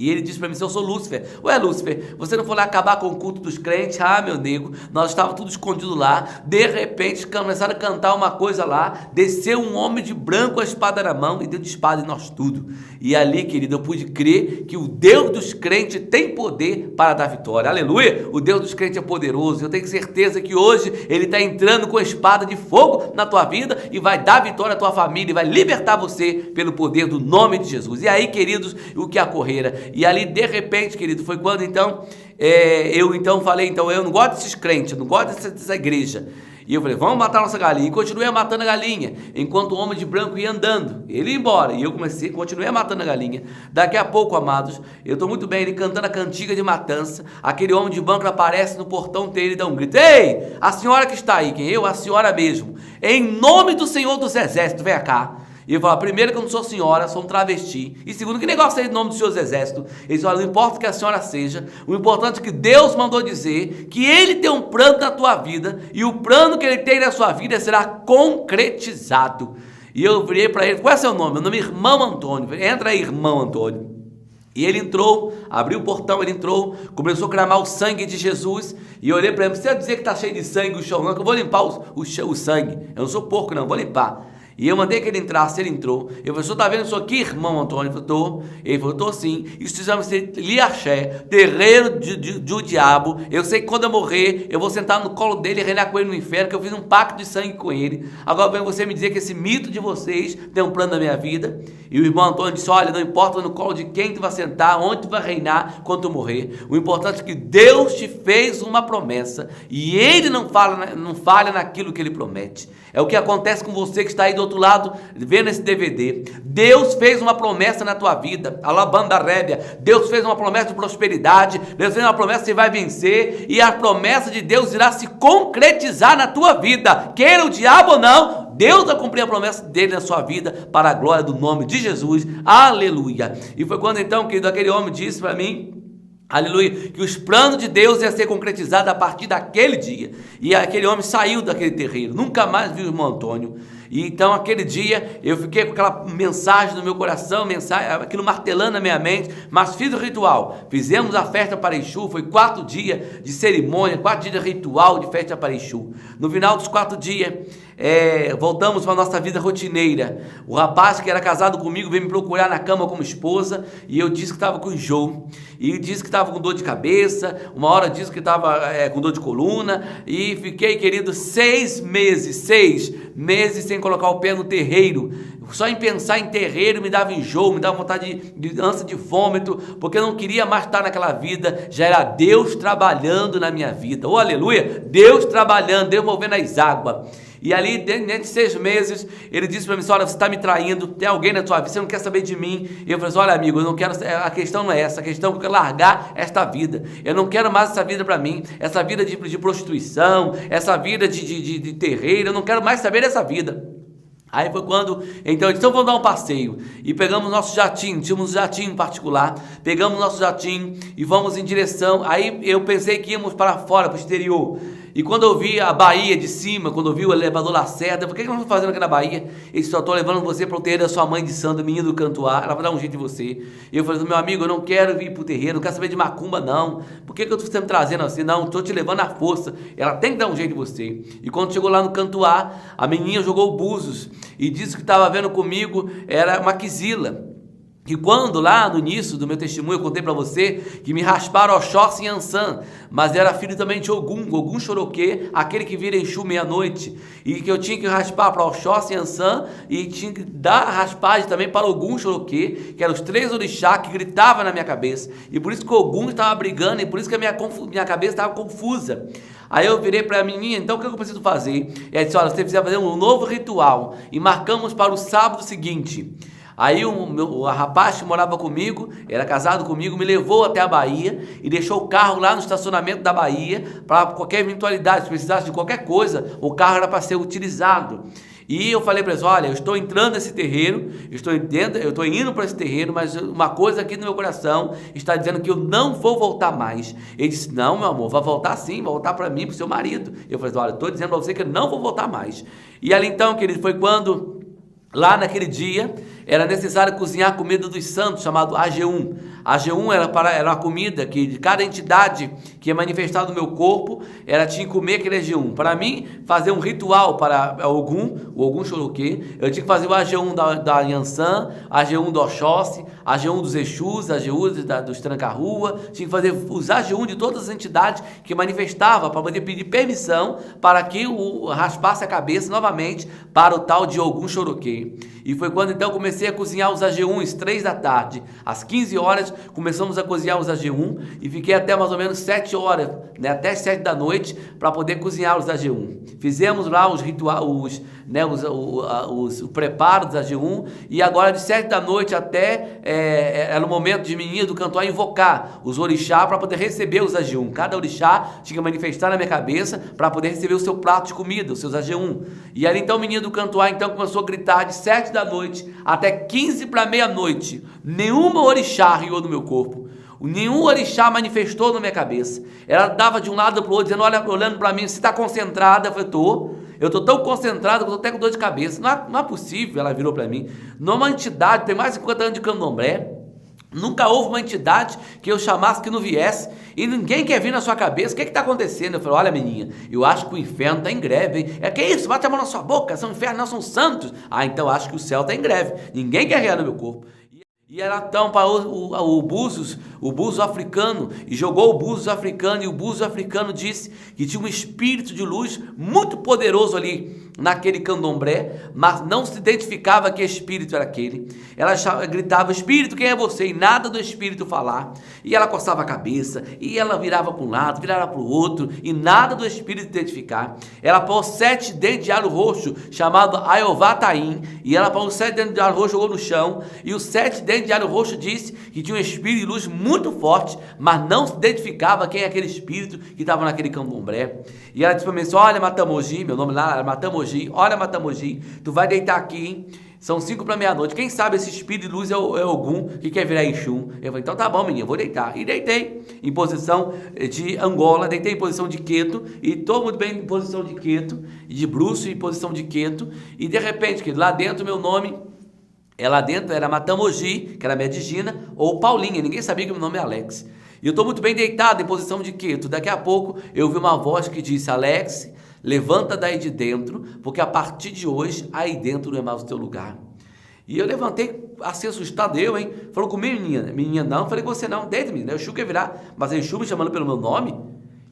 E ele disse para mim, eu sou Lúcifer. Ué, Lúcifer, você não foi lá acabar com o culto dos crentes? Ah, meu nego, nós estávamos tudo escondido lá. De repente, começaram a cantar uma coisa lá. Desceu um homem de branco, a espada na mão, e deu de espada em nós tudo. E ali, querido, eu pude crer que o Deus dos crentes tem poder para dar vitória. Aleluia! O Deus dos crentes é poderoso. Eu tenho certeza que hoje ele está entrando com a espada de fogo na tua vida e vai dar vitória à tua família e vai libertar você pelo poder do nome de Jesus. E aí, queridos, o que ocorrera? E ali, de repente, querido, foi quando então, eu falei, eu não gosto desses crentes, eu não gosto dessa igreja. E eu falei, vamos matar a nossa galinha. E continuei matando a galinha, enquanto o homem de branco ia andando. Ele ia embora, e eu continuei matando a galinha. Daqui a pouco, amados, eu estou muito bem, ele cantando a cantiga de matança. Aquele homem de branco aparece no portão dele e dá um grito. Ei, a senhora que está aí, quem? Eu? A senhora mesmo. Em nome do Senhor dos Exércitos, vem cá. E eu falo, primeiro que eu não sou senhora, sou um travesti. E segundo, que negócio é esse nome do Senhor dos Exércitos? Eles falam, não importa o que a senhora seja, o importante é que Deus mandou dizer que Ele tem um plano na tua vida, e o plano que Ele tem na sua vida será concretizado. E eu virei para ele, qual é seu nome? Meu nome é Irmão Antônio. Entra aí, Irmão Antônio. E ele entrou, abriu o portão, ele entrou, começou a clamar o sangue de Jesus. E eu olhei para ele, não precisa dizer que está cheio de sangue o chão, não, que eu vou limpar o sangue. Eu não sou porco, não, vou limpar. E eu mandei que ele entrasse, ele entrou. Eu falei, o senhor está vendo isso aqui, irmão Antônio? Eu falei, estou. Ele falou, estou sim. Isso chama-se Liaxé, terreiro do diabo. Eu sei que quando eu morrer, eu vou sentar no colo dele e reinar com ele no inferno, que eu fiz um pacto de sangue com ele. Agora vem você me dizer que esse mito de vocês tem um plano na minha vida. E o irmão Antônio disse, olha, não importa no colo de quem tu vai sentar, onde tu vai reinar quando tu morrer. O importante é que Deus te fez uma promessa e Ele não falha naquilo que Ele promete. É o que acontece com você que está aí do outro lado, vendo esse DVD. Deus fez uma promessa na tua vida, alabanda rébia. Deus fez uma promessa de prosperidade, Deus fez uma promessa que você vai vencer, e a promessa de Deus irá se concretizar na tua vida, queira o diabo ou não. Deus vai cumprir a promessa dele na sua vida, para a glória do nome de Jesus, aleluia. E foi quando então, querido, aquele homem disse para mim, aleluia, que os planos de Deus iam ser concretizados a partir daquele dia. E aquele homem saiu daquele terreiro, nunca mais viu o irmão Antônio. E então aquele dia eu fiquei com aquela mensagem no meu coração, aquilo martelando na minha mente, mas fiz o ritual. Fizemos a festa para Exu, foi 4 dias de cerimônia, 4 dias de ritual de festa para Exu. No final dos 4 dias, voltamos para a nossa vida rotineira. O rapaz que era casado comigo veio me procurar na cama como esposa, e eu disse que estava com enjoo, e disse que estava com dor de cabeça, uma hora disse que estava com dor de coluna, e fiquei, querido, 6 meses sem colocar o pé no terreiro. Só em pensar em terreiro me dava enjoo, me dava vontade de ânsia de vômito, porque eu não queria mais estar naquela vida. Já era Deus trabalhando na minha vida, oh aleluia, Deus trabalhando, Deus movendo as águas. E ali, dentro de 6 meses, ele disse para mim, olha, você está me traindo, tem alguém na tua vida, você não quer saber de mim. E eu falei assim, olha amigo, eu não quero, a questão não é essa, a questão é que eu quero largar esta vida. Eu não quero mais essa vida para mim, essa vida de prostituição, essa vida de terreiro, eu não quero mais saber dessa vida. Aí foi quando, então vamos dar um passeio, e pegamos nosso jatinho, tínhamos um jatinho particular, pegamos nosso jatinho e vamos em direção, aí eu pensei que íamos para fora, para o exterior, e quando eu vi a Bahia de cima, quando eu vi o elevador Lacerda, eu falei, o que nós estamos fazendo aqui na Bahia? Ele disse, eu estou levando você para o terreiro da sua mãe de santo, menino do Cantuá, ela vai dar um jeito em você. E eu falei, meu amigo, eu não quero vir para o terreiro, não quero saber de macumba não, por que eu estou sempre trazendo assim? Não, estou te levando à força, ela tem que dar um jeito em você. E quando chegou lá no Cantuá, a menina jogou búzios, e disse que estava vendo comigo, era uma quizila. E quando lá no início do meu testemunho eu contei para você que me rasparam Oxóssi e Ançã, mas era filho também de Ogum Xoroquê, aquele que vira Exu meia-noite, e que eu tinha que raspar para Oxóssi e Ançã e tinha que dar raspagem também para Ogum Xoroquê, que eram os 3 orixás que gritavam na minha cabeça, e por isso que Ogum estava brigando, e por isso que a minha cabeça estava confusa. Aí eu virei para a menina, então o que eu preciso fazer? E ela disse, olha, você precisa fazer um novo ritual, e marcamos para o sábado seguinte. Aí o rapaz que morava comigo, era casado comigo, me levou até a Bahia e deixou o carro lá no estacionamento da Bahia para qualquer eventualidade, se precisasse de qualquer coisa, o carro era para ser utilizado. E eu falei para eles, olha, eu estou entrando nesse terreiro, eu estou indo para esse terreiro, mas uma coisa aqui no meu coração está dizendo que eu não vou voltar mais. Ele disse, não, meu amor, vai voltar sim, vai voltar para mim, para o seu marido. Eu falei, olha, eu estou dizendo para você que eu não vou voltar mais. E ali então, querido, foi quando, lá naquele dia, era necessário cozinhar a comida dos santos, chamado AG1. AG1 era uma comida que de cada entidade que é manifestada no meu corpo, ela tinha que comer aquele AG1. Para mim, fazer um ritual para o Ogum Xoroquê, eu tinha que fazer o AG1 da Yansan, AG1 do Oxóssi, AG1 dos Exus, AG1 dos Tranca-Rua, tinha que fazer os AG1 de todas as entidades que manifestavam para poder pedir permissão para que raspasse a cabeça novamente para o tal de Ogum Xoroquê. E foi quando então comecei a cozinhar os AG1 3 da tarde. Às 15 horas começamos a cozinhar os AG1 e fiquei até mais ou menos 7 horas, né, até 7 da noite para poder cozinhar os AG1. Fizemos lá os rituais, os preparos dos AG1 e agora de 7 da noite até era o momento de menina do Cantuá invocar os orixás para poder receber os AG1. Cada orixá tinha que manifestar na minha cabeça para poder receber o seu prato de comida, os seus AG1. E ali então o menino do Cantuá então começou a gritar de 7 da noite até 15 para meia-noite. Nenhuma orixá riu no meu corpo. Nenhum orixá manifestou na minha cabeça. Ela dava de um lado para o outro, dizendo, olha, olhando para mim, você está concentrada? Eu falei, eu estou tão concentrado que eu estou até com dor de cabeça. Não é possível, ela virou para mim. Não é uma entidade, tem mais de 50 anos de candomblé. Nunca houve uma entidade que eu chamasse que não viesse e ninguém quer vir na sua cabeça. O que está acontecendo? Eu falei, olha menina, eu acho que o inferno está em greve, hein? É que isso? Bate a mão na sua boca, são infernos, não são santos. Ah, então eu acho que o céu está em greve, ninguém quer rear no meu corpo. E era então para o búzio africano, e jogou o búzio africano, e o búzio africano disse que tinha um espírito de luz muito poderoso ali naquele candomblé, mas não se identificava que espírito era aquele. Ela gritava, espírito, quem é você? E nada do espírito falar. E ela coçava a cabeça, e ela virava para um lado, virava para o outro, e nada do espírito identificar. Ela pôs 7 dentes de alho roxo, chamado Ayovataim, e ela pôs 7 dentes de alho roxo, jogou no chão, e os 7 dentes de alho roxo disse que tinha um espírito de luz muito forte, mas não se identificava quem é aquele espírito que estava naquele candomblé. E ela disse para mim assim, olha Matamogi, meu nome lá era Matamogi, olha Matamogi, tu vai deitar aqui, hein? São 5 para meia-noite, quem sabe esse espírito de luz é Ogum que quer virar Exu. Eu falei, então tá bom menino, vou deitar. E deitei em posição de Angola, deitei em posição de Queto, e estou muito bem em posição de Queto, e de bruço em posição de Queto, e de repente, lá dentro meu nome... Lá dentro era Matamogi, que era Medigina, ou Paulinha, ninguém sabia que meu nome é Alex. E eu estou muito bem deitado em posição de quieto. Daqui a pouco eu ouvi uma voz que disse, Alex, levanta daí de dentro, porque a partir de hoje, aí dentro não é mais o teu lugar. E eu levantei, assim assustado, hein? Falou comigo, menina. Menina, não. Falei com você não, deita, menina. O Exu quer virar, mas o Exu me chamando pelo meu nome.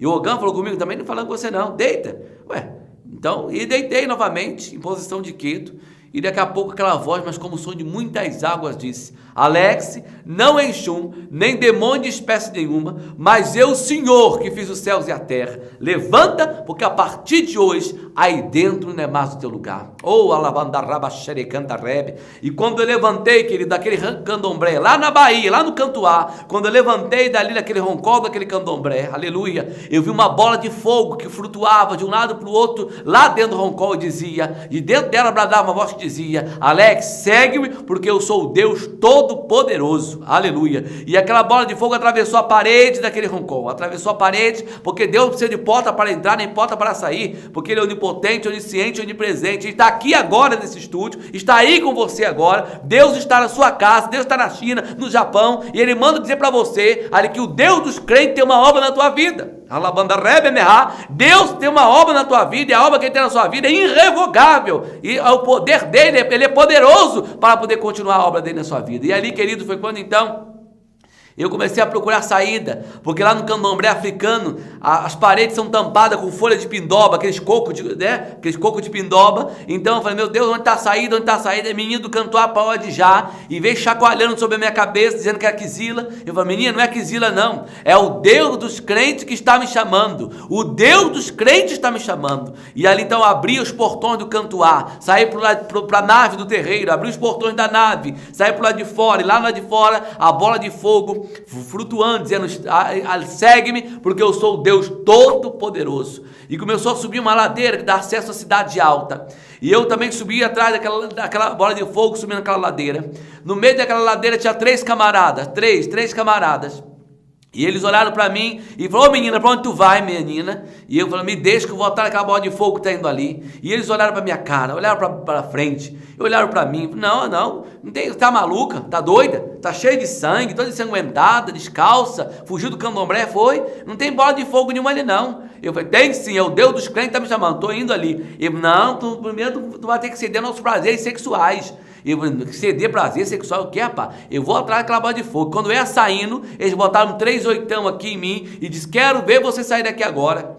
E o Ogã falou comigo também, não falando com você não, deita. Ué, então, e deitei novamente em posição de quieto. E daqui a pouco aquela voz, mas como o som de muitas águas, disse: Alex, não Exum, nem demônio de espécie nenhuma, mas eu, Senhor, que fiz os céus e a terra. Levanta, porque a partir de hoje, aí dentro não é mais o teu lugar. Oh, alabandaraba xerecantarebe. E quando eu levantei, querido, daquele candomblé, lá na Bahia, lá no Cantuá, quando eu levantei dali daquele roncol, daquele candomblé, aleluia, eu vi uma bola de fogo que flutuava de um lado para o outro, lá dentro do roncol, e dizia, e dentro dela bradava uma voz que dizia: Alex, segue-me, porque eu sou o Deus Todo-Poderoso, aleluia. E aquela bola de fogo atravessou a parede daquele roncol, atravessou a parede, porque Deus não precisa de porta para entrar, nem porta para sair, porque Ele é onipotente, onisciente, onipresente. Ele está aqui agora nesse estúdio, está aí com você agora. Deus está na sua casa, Deus está na China, no Japão, e Ele manda dizer para você ali que o Deus dos crentes tem uma obra na tua vida. Deus tem uma obra na tua vida, e a obra que Ele tem na sua vida é irrevogável, e o poder dele, Ele é poderoso para poder continuar a obra dele na sua vida. E ali, querido, foi quando então eu comecei a procurar saída, porque lá no candomblé africano, as paredes são tampadas com folha de pindoba, aqueles cocos de pindoba. Então eu falei: meu Deus, onde está a saída? Onde está a saída? Menino do Cantuá pode já, e veio chacoalhando sobre a minha cabeça, dizendo que era Quizila. Eu falei: menina, não é Quizila não, é o Deus dos crentes que está me chamando, o Deus dos crentes está me chamando. E ali então eu abri os portões do Cantuá, saí para a nave do terreiro, abri os portões da nave, saí para o lado de fora, e lá no lado de fora, a bola de fogo flutuando, dizendo: segue-me, porque eu sou o Deus Todo-Poderoso. E começou a subir uma ladeira que dá acesso à cidade alta, e eu também subi atrás daquela bola de fogo, subindo aquela ladeira. No meio daquela ladeira tinha três camaradas, três camaradas. E eles olharam para mim e falaram: ô menina, para onde tu vai, menina? E eu falei: me deixa que eu vou atrás daquela bola de fogo que está indo ali. E eles olharam para minha cara, olharam para frente, olharam para mim: não tem, tá maluca, tá doida, tá cheia de sangue, toda ensanguentada, descalça, fugiu do candomblé, foi? Não tem bola de fogo nenhuma ali não. Eu falei: tem sim, é o Deus dos crentes que tá me chamando, tô indo ali. Ele: não, primeiro tu vai ter que ceder nossos prazeres sexuais. Eu ceder prazer sexual, o que, rapaz? Eu vou atrás daquela bola de fogo. Quando eu ia saindo, eles botaram 3 oitão aqui em mim e disse: quero ver você sair daqui agora.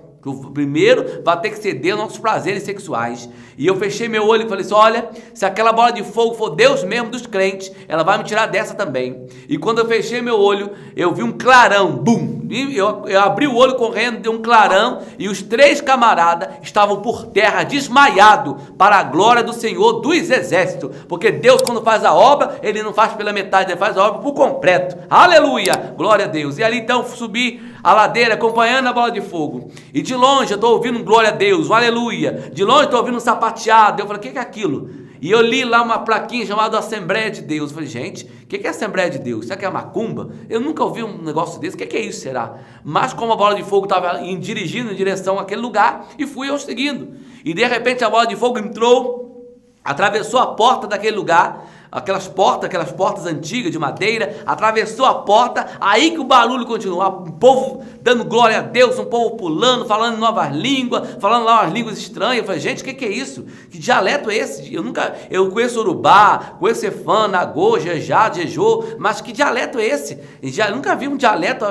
Primeiro vai ter que ceder nossos prazeres sexuais. E eu fechei meu olho e falei assim: olha, se aquela bola de fogo for Deus mesmo dos crentes, ela vai me tirar dessa também. E quando eu fechei meu olho, eu vi um clarão, bum! Eu abri o olho correndo, deu um clarão, e os 3 camaradas estavam por terra, desmaiados, para a glória do Senhor dos Exércitos. Porque Deus, quando faz a obra, Ele não faz pela metade, Ele faz a obra por completo. Aleluia! Glória a Deus. E ali então subi a ladeira, acompanhando a bola de fogo. E de longe eu estou ouvindo um glória a Deus, um aleluia. De longe eu estou ouvindo um sapateado. Eu falei: o que é aquilo? E eu li lá uma plaquinha chamada Assembleia de Deus. Eu falei: gente, o que é Assembleia de Deus? Será que é macumba? Eu nunca ouvi um negócio desse. O que é isso, será? Mas como a bola de fogo estava dirigindo em direção àquele lugar, e fui eu seguindo. E de repente a bola de fogo entrou, atravessou a porta daquele lugar, aquelas portas antigas de madeira, atravessou a porta, aí que o barulho continuou, o povo dando glória a Deus, um povo pulando, falando em novas línguas, falando lá umas línguas estranhas. Eu falei: gente, o que é isso? Que dialeto é esse? Eu conheço Urubá, conheço Efã, Nagô, Jejá, Jejô, mas que dialeto é esse? Eu nunca vi um dialeto,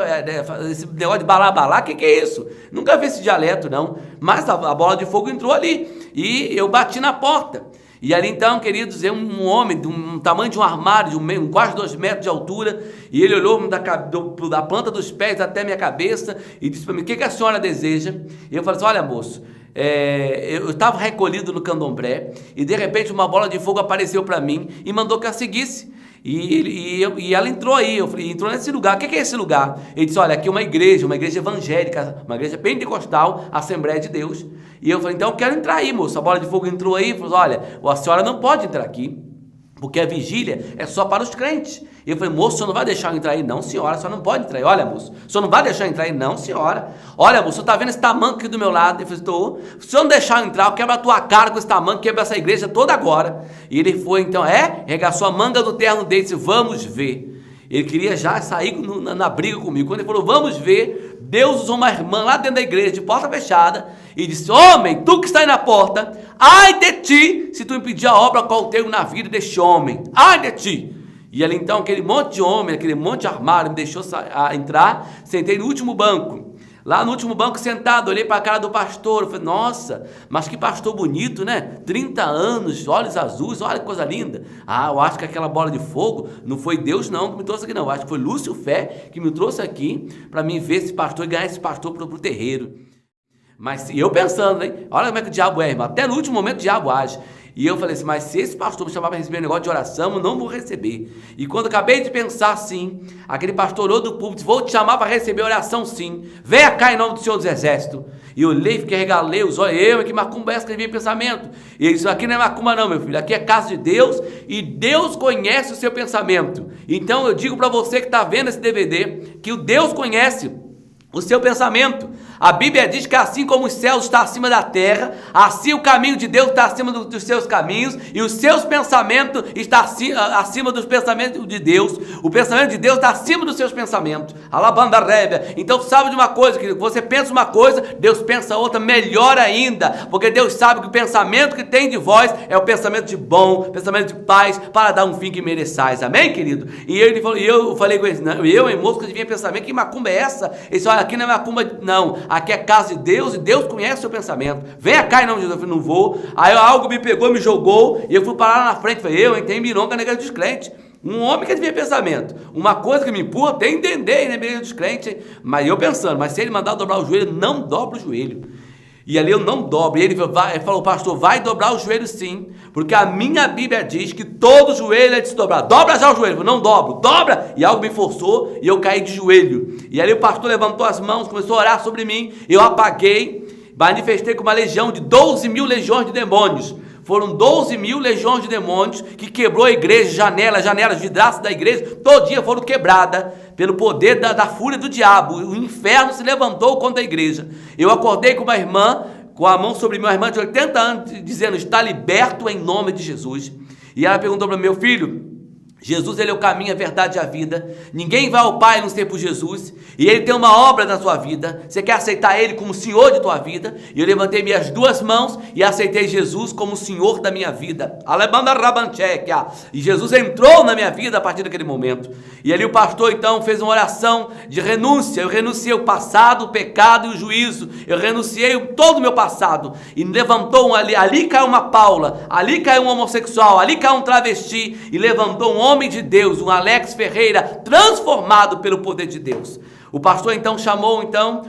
esse negócio de balá, o que é isso? Nunca vi esse dialeto não, mas a bola de fogo entrou ali, e eu bati na porta. E ali então, queridos, um homem de um tamanho de um armário, de quase 2 metros de altura, e ele olhou da planta dos pés até minha cabeça e disse para mim: o que a senhora deseja? E eu falei assim: olha, moço, eu estava recolhido no candomblé, e de repente uma bola de fogo apareceu para mim e mandou que eu a seguisse. E ela entrou aí, eu falei: entrou nesse lugar. O que é esse lugar? Ele disse: olha, aqui é uma igreja evangélica, uma igreja pentecostal, Assembleia de Deus. E eu falei: então eu quero entrar aí, moço. A bola de fogo entrou aí e falou: olha, a senhora não pode entrar aqui, porque a vigília é só para os crentes. E eu falei: moço, o senhor não vai deixar eu entrar aí? Não, senhora, a senhora não pode entrar aí. Olha, moço, o senhor não vai deixar eu entrar aí? Não, senhora. Olha, moço, o senhor está vendo esse tamanco aqui do meu lado? Eu falei: estou. Se o senhor não deixar eu entrar, eu quebro a tua cara com esse tamanco, quebro essa igreja toda agora. E ele foi então, regaçou a manga do terno dele e disse: vamos ver. Ele queria já sair na briga comigo. Quando ele falou: vamos ver, Deus usou uma irmã lá dentro da igreja, de porta fechada, e disse: homem, tu que está aí na porta, ai de ti, se tu impedir a obra qual tenho na vida deste homem, ai de ti. E ali então, aquele monte de homem, aquele monte de armário, me deixou entrar, sentei no último banco. Lá no último banco sentado, olhei para a cara do pastor, eu falei, nossa, mas que pastor bonito, né? 30 anos, olhos azuis, olha que coisa linda. Ah, eu acho que aquela bola de fogo não foi Deus não que me trouxe aqui não, eu acho que foi Lúcio Fé que me trouxe aqui para mim ver esse pastor e ganhar esse pastor para o terreiro. Mas eu pensando, hein? Olha como é que o diabo é, irmão, até no último momento o diabo age. E eu falei assim, mas se esse pastor me chamar para receber um negócio de oração, eu não vou receber. E quando eu acabei de pensar assim, aquele pastor olhou do púlpito, vou te chamar para receber oração sim. Venha cá em nome do Senhor dos Exércitos. E eu olhei, fiquei regalei os olhos, que macumba é essa que ele veio em pensamento? E ele disse, aqui não é macumba não, meu filho, aqui é casa de Deus e Deus conhece o seu pensamento. Então eu digo para você que está vendo esse DVD, que o Deus conhece o seu pensamento. A Bíblia diz que assim como os céus estão acima da terra, assim o caminho de Deus está acima dos seus caminhos e os seus pensamentos estão acima dos pensamentos de Deus. O pensamento de Deus está acima dos seus pensamentos. Alabanda Rébia. Então sabe de uma coisa, querido, você pensa uma coisa, Deus pensa outra melhor ainda, porque Deus sabe que o pensamento que tem de vós é o pensamento de bom, pensamento de paz, para dar um fim que mereçais. Amém, querido? E ele falou, eu falei com ele, não, eu em moço que devia pensamento, que macumba é essa? Ele disse, olha, aqui não é macumba, não. Aqui é casa de Deus e Deus conhece o seu pensamento. Venha cá em nome de Jesus. Eu falei, não vou. Aí algo me pegou, me jogou e eu fui parar lá na frente. Falei, eu tenho mironga na igreja dos crentes. Um homem que devia pensamento. Uma coisa que me empurra, tem que entender na igreja dos crentes. Mas eu pensando, mas se ele mandar dobrar o joelho, não dobra o joelho. E ali eu não dobro. E ele falou, pastor, vai dobrar o joelho sim, porque a minha Bíblia diz que todo joelho é de se dobrar. Dobra já o joelho. Eu falei, não dobro, dobra. E algo me forçou e eu caí de joelho. E ali o pastor levantou as mãos, começou a orar sobre mim. Eu apaguei, manifestei com uma legião de 12 mil legiões de demônios. Foram 12 mil legiões de demônios que quebrou a igreja, janelas, vidraças da igreja, todo dia foram quebradas pelo poder da fúria do diabo. O inferno se levantou contra a igreja. Eu acordei com uma irmã, com a mão sobre minha irmã de 80 anos, dizendo, está liberto em nome de Jesus. E ela perguntou para meu filho, Jesus, ele é o caminho, a verdade e a vida. Ninguém vai ao Pai a não ser por Jesus. E ele tem uma obra na sua vida. Você quer aceitar ele como Senhor de tua vida? E eu levantei minhas duas mãos e aceitei Jesus como Senhor da minha vida. E Jesus entrou na minha vida a partir daquele momento. E ali o pastor então fez uma oração de renúncia. Eu renunciei o passado, o pecado e o juízo. Eu renunciei todo o meu passado. E levantou ali caiu uma Paula, ali caiu um homossexual, ali caiu um travesti. E levantou um homem de Deus, um Alex Ferreira, transformado pelo poder de Deus. O pastor então chamou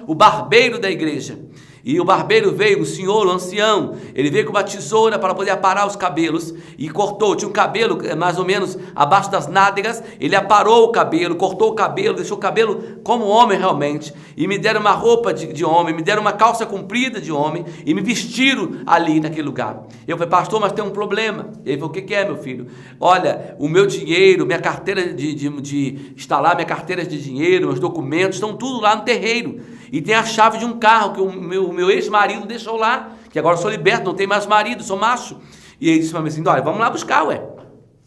o barbeiro da igreja. E o barbeiro veio, o senhor, o ancião, ele veio com uma tesoura para poder aparar os cabelos e cortou. Tinha um cabelo mais ou menos abaixo das nádegas, ele aparou o cabelo, cortou o cabelo, deixou o cabelo como homem realmente. E me deram uma roupa de homem, me deram uma calça comprida de homem e me vestiram ali naquele lugar. Eu falei, pastor, mas tem um problema. Ele falou, o que é, meu filho? Olha, o meu dinheiro, minha carteira de instalar, minha carteira de dinheiro, meus documentos, estão tudo lá no terreiro. E tem a chave de um carro que o meu ex-marido deixou lá, que agora eu sou liberto, não tenho mais marido, sou macho. E ele disse para mim assim, olha, vamos lá buscar, ué.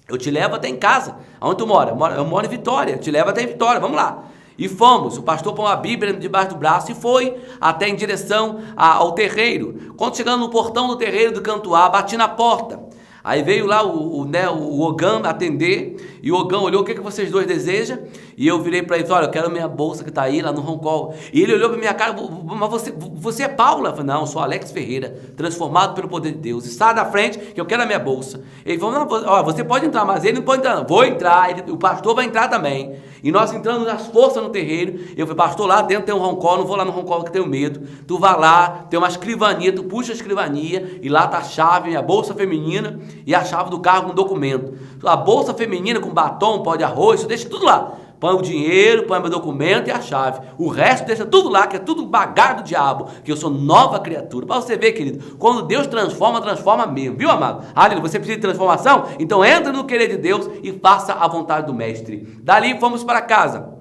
Eu te levo até em casa. Aonde tu mora? Eu moro em Vitória, eu te levo até em Vitória, vamos lá. E fomos, o pastor pôs uma Bíblia debaixo do braço e foi até em direção ao terreiro. Quando chegando no portão do terreiro do Cantuá, bati na porta. Aí veio lá o Ogã atender, e o Ogã olhou, o que vocês dois desejam? E eu virei para ele, olha, eu quero minha bolsa que está aí, lá no Roncol. E ele olhou para minha cara, mas você é Paula? Eu falei, não, eu sou Alex Ferreira, transformado pelo poder de Deus. E sai da frente, que eu quero a minha bolsa. Ele falou, não, ó, você pode entrar, mas ele não pode entrar não. Vou entrar, o pastor vai entrar também. E nós entramos nas forças no terreiro. Eu falei, pastor, lá dentro tem um Roncol, não vou lá no Roncol que tenho medo. Tu vai lá, tem uma escrivania, tu puxa a escrivania, e lá está a chave, a bolsa feminina, e a chave do carro com documento. A bolsa feminina com batom, pó de arroz, deixa tudo lá. Põe o dinheiro, põe meu documento e a chave. O resto deixa tudo lá, que é tudo bagar do diabo, que eu sou nova criatura. Para você ver, querido, quando Deus transforma, transforma mesmo. Viu, amado? Aleluia, você precisa de transformação? Então entra no querer de Deus e faça a vontade do mestre. Dali fomos para casa.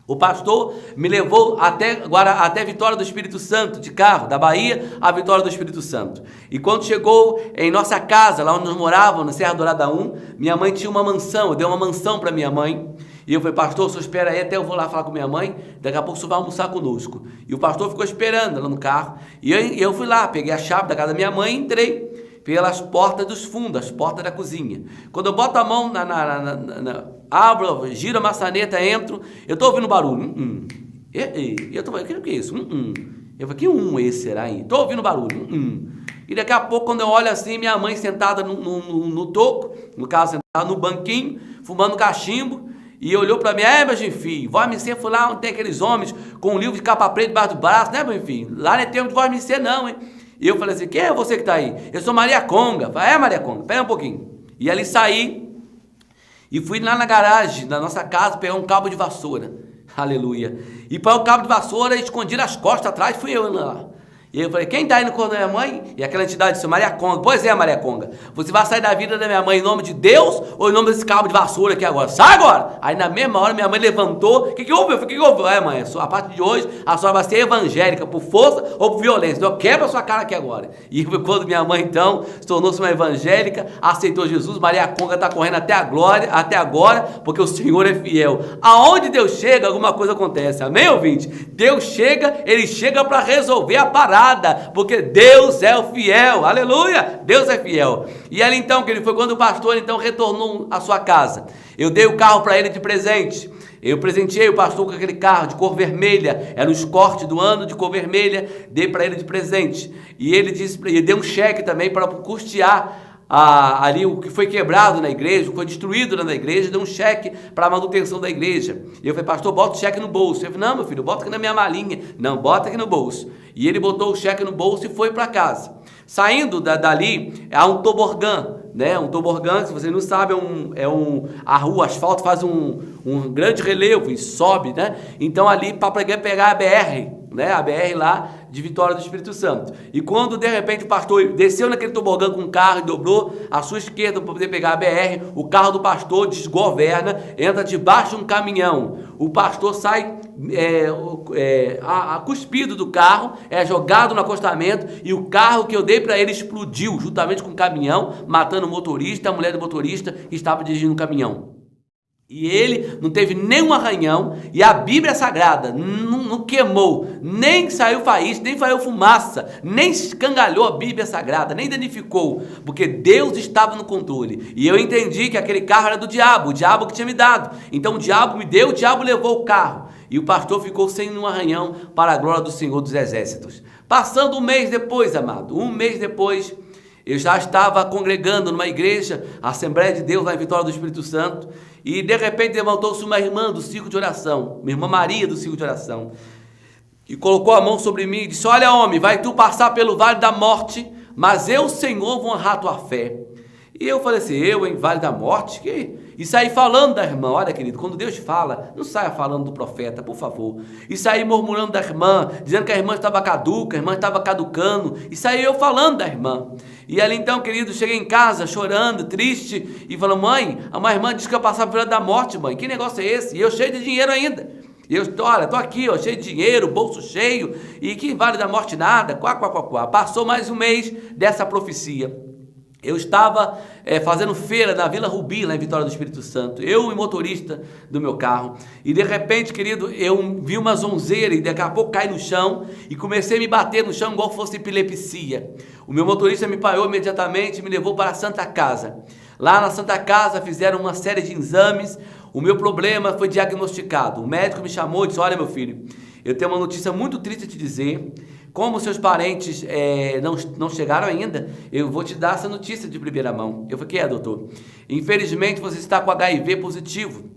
O pastor me levou até Vitória do Espírito Santo, de carro, da Bahia a Vitória do Espírito Santo. E quando chegou em nossa casa, lá onde nós morávamos, na Serra Dourada 1, minha mãe tinha uma mansão, eu dei uma mansão para minha mãe. E eu falei, pastor, o senhor espera aí até eu vou lá falar com minha mãe, daqui a pouco o senhor vai almoçar conosco. E o pastor ficou esperando lá no carro. E eu fui lá, peguei a chave da casa da minha mãe e entrei pelas portas dos fundos, as portas da cozinha. Quando eu boto a mão abro, giro a maçaneta, entro, eu estou ouvindo barulho. E eu tô falando, o que é isso? Eu falei, que esse será aí? Tô ouvindo barulho, E daqui a pouco, quando eu olho assim, minha mãe sentada no toco, no caso, sentada no banquinho, fumando cachimbo, e olhou pra mim, meu filho, vó Micê foi lá onde tem aqueles homens com um livro de capa preta debaixo do braço, né, meu filho? Lá não é tempo de vó Micê não, hein? E eu falei assim, quem é você que tá aí? Eu sou Maria Conga. Eu falei, Maria Conga, pera um pouquinho. E ali saí, e fui lá na garagem da nossa casa pegar um cabo de vassoura. Aleluia. E para o cabo de vassoura, escondi nas costas atrás, fui eu lá. E aí eu falei, quem está indo com a minha mãe? E aquela entidade disse, Maria Conga. Pois é, Maria Conga. Você vai sair da vida da minha mãe em nome de Deus ou em nome desse cabo de vassoura aqui agora? Sai agora! Aí na mesma hora minha mãe levantou. O que houve? O que houve? Mãe, a partir de hoje a senhora vai ser evangélica por força ou por violência. Então quebra a sua cara aqui agora. E quando minha mãe então se tornou-se uma evangélica, aceitou Jesus, Maria Conga está correndo até a glória, até agora, porque o Senhor é fiel. Aonde Deus chega, alguma coisa acontece. Amém, ouvinte? Deus chega, Ele chega para resolver a parada. Porque Deus é o fiel, aleluia, Deus é fiel. E ali então, que ele foi quando o pastor então retornou à sua casa, eu dei o carro para ele de presente, eu presenteei o pastor com aquele carro de cor vermelha, era os cortes do ano de cor vermelha, dei para ele de presente, e ele disse, ele deu um cheque também para custear ali o que foi quebrado na igreja, o que foi destruído na igreja, deu um cheque para a manutenção da igreja. E eu falei, pastor, bota o cheque no bolso. Ele falou, não, meu filho, bota aqui na minha malinha. Não, bota aqui no bolso. E ele botou o cheque no bolso e foi para casa. Saindo dali, há um tobogã, né? Um tobogã, se você não sabe, a rua, o asfalto faz um grande relevo e sobe, né? Então ali para pegar a BR, né? A BR lá de Vitória do Espírito Santo. E quando de repente o pastor desceu naquele tobogã com o carro e dobrou a sua esquerda para poder pegar a BR, o carro do pastor desgoverna, entra debaixo de um caminhão. O pastor sai cuspido do carro, é jogado no acostamento e o carro que eu dei para ele explodiu juntamente com o caminhão, matando o motorista, a mulher do motorista que estava dirigindo o caminhão. E ele não teve nenhum arranhão, e a Bíblia Sagrada não queimou, nem saiu faísca, nem saiu fumaça, nem escangalhou a Bíblia Sagrada, nem danificou, porque Deus estava no controle. E eu entendi que aquele carro era do diabo, o diabo que tinha me dado. Então o diabo me deu, o diabo levou o carro. E o pastor ficou sem um arranhão para a glória do Senhor dos Exércitos. Passando um mês depois, amado, eu já estava congregando numa igreja, a Assembleia de Deus lá em Vitória do Espírito Santo, e de repente levantou-se uma irmã do círculo de oração, minha irmã Maria do círculo de oração, e colocou a mão sobre mim e disse, olha homem, vai tu passar pelo vale da morte, mas eu, Senhor, vou honrar tua fé. E eu falei assim, vale da morte? E saí falando da irmã, olha querido, quando Deus fala, não saia falando do profeta, por favor. E saí murmurando da irmã, dizendo que a irmã estava caduca, a irmã estava caducando, e saí eu falando da irmã. E ali então, querido, cheguei em casa chorando, triste, e falando, mãe, a irmã disse que eu passava pela da morte, mãe, que negócio é esse? E eu cheio de dinheiro ainda. E eu, olha, tô aqui, ó, cheio de dinheiro, bolso cheio, e que vale da morte nada, Passou mais um mês dessa profecia. Eu estava fazendo feira na Vila Rubi, lá em Vitória do Espírito Santo, eu e motorista do meu carro, e de repente, querido, eu vi uma zonzeira e daqui a pouco caí no chão e comecei a me bater no chão igual fosse epilepsia. O meu motorista me parou imediatamente e me levou para a Santa Casa. Lá na Santa Casa fizeram uma série de exames, o meu problema foi diagnosticado. O médico me chamou e disse, olha meu filho, eu tenho uma notícia muito triste a te dizer. Como seus parentes não chegaram ainda, eu vou te dar essa notícia de primeira mão. Eu falei, que é, doutor? Infelizmente você está com HIV positivo.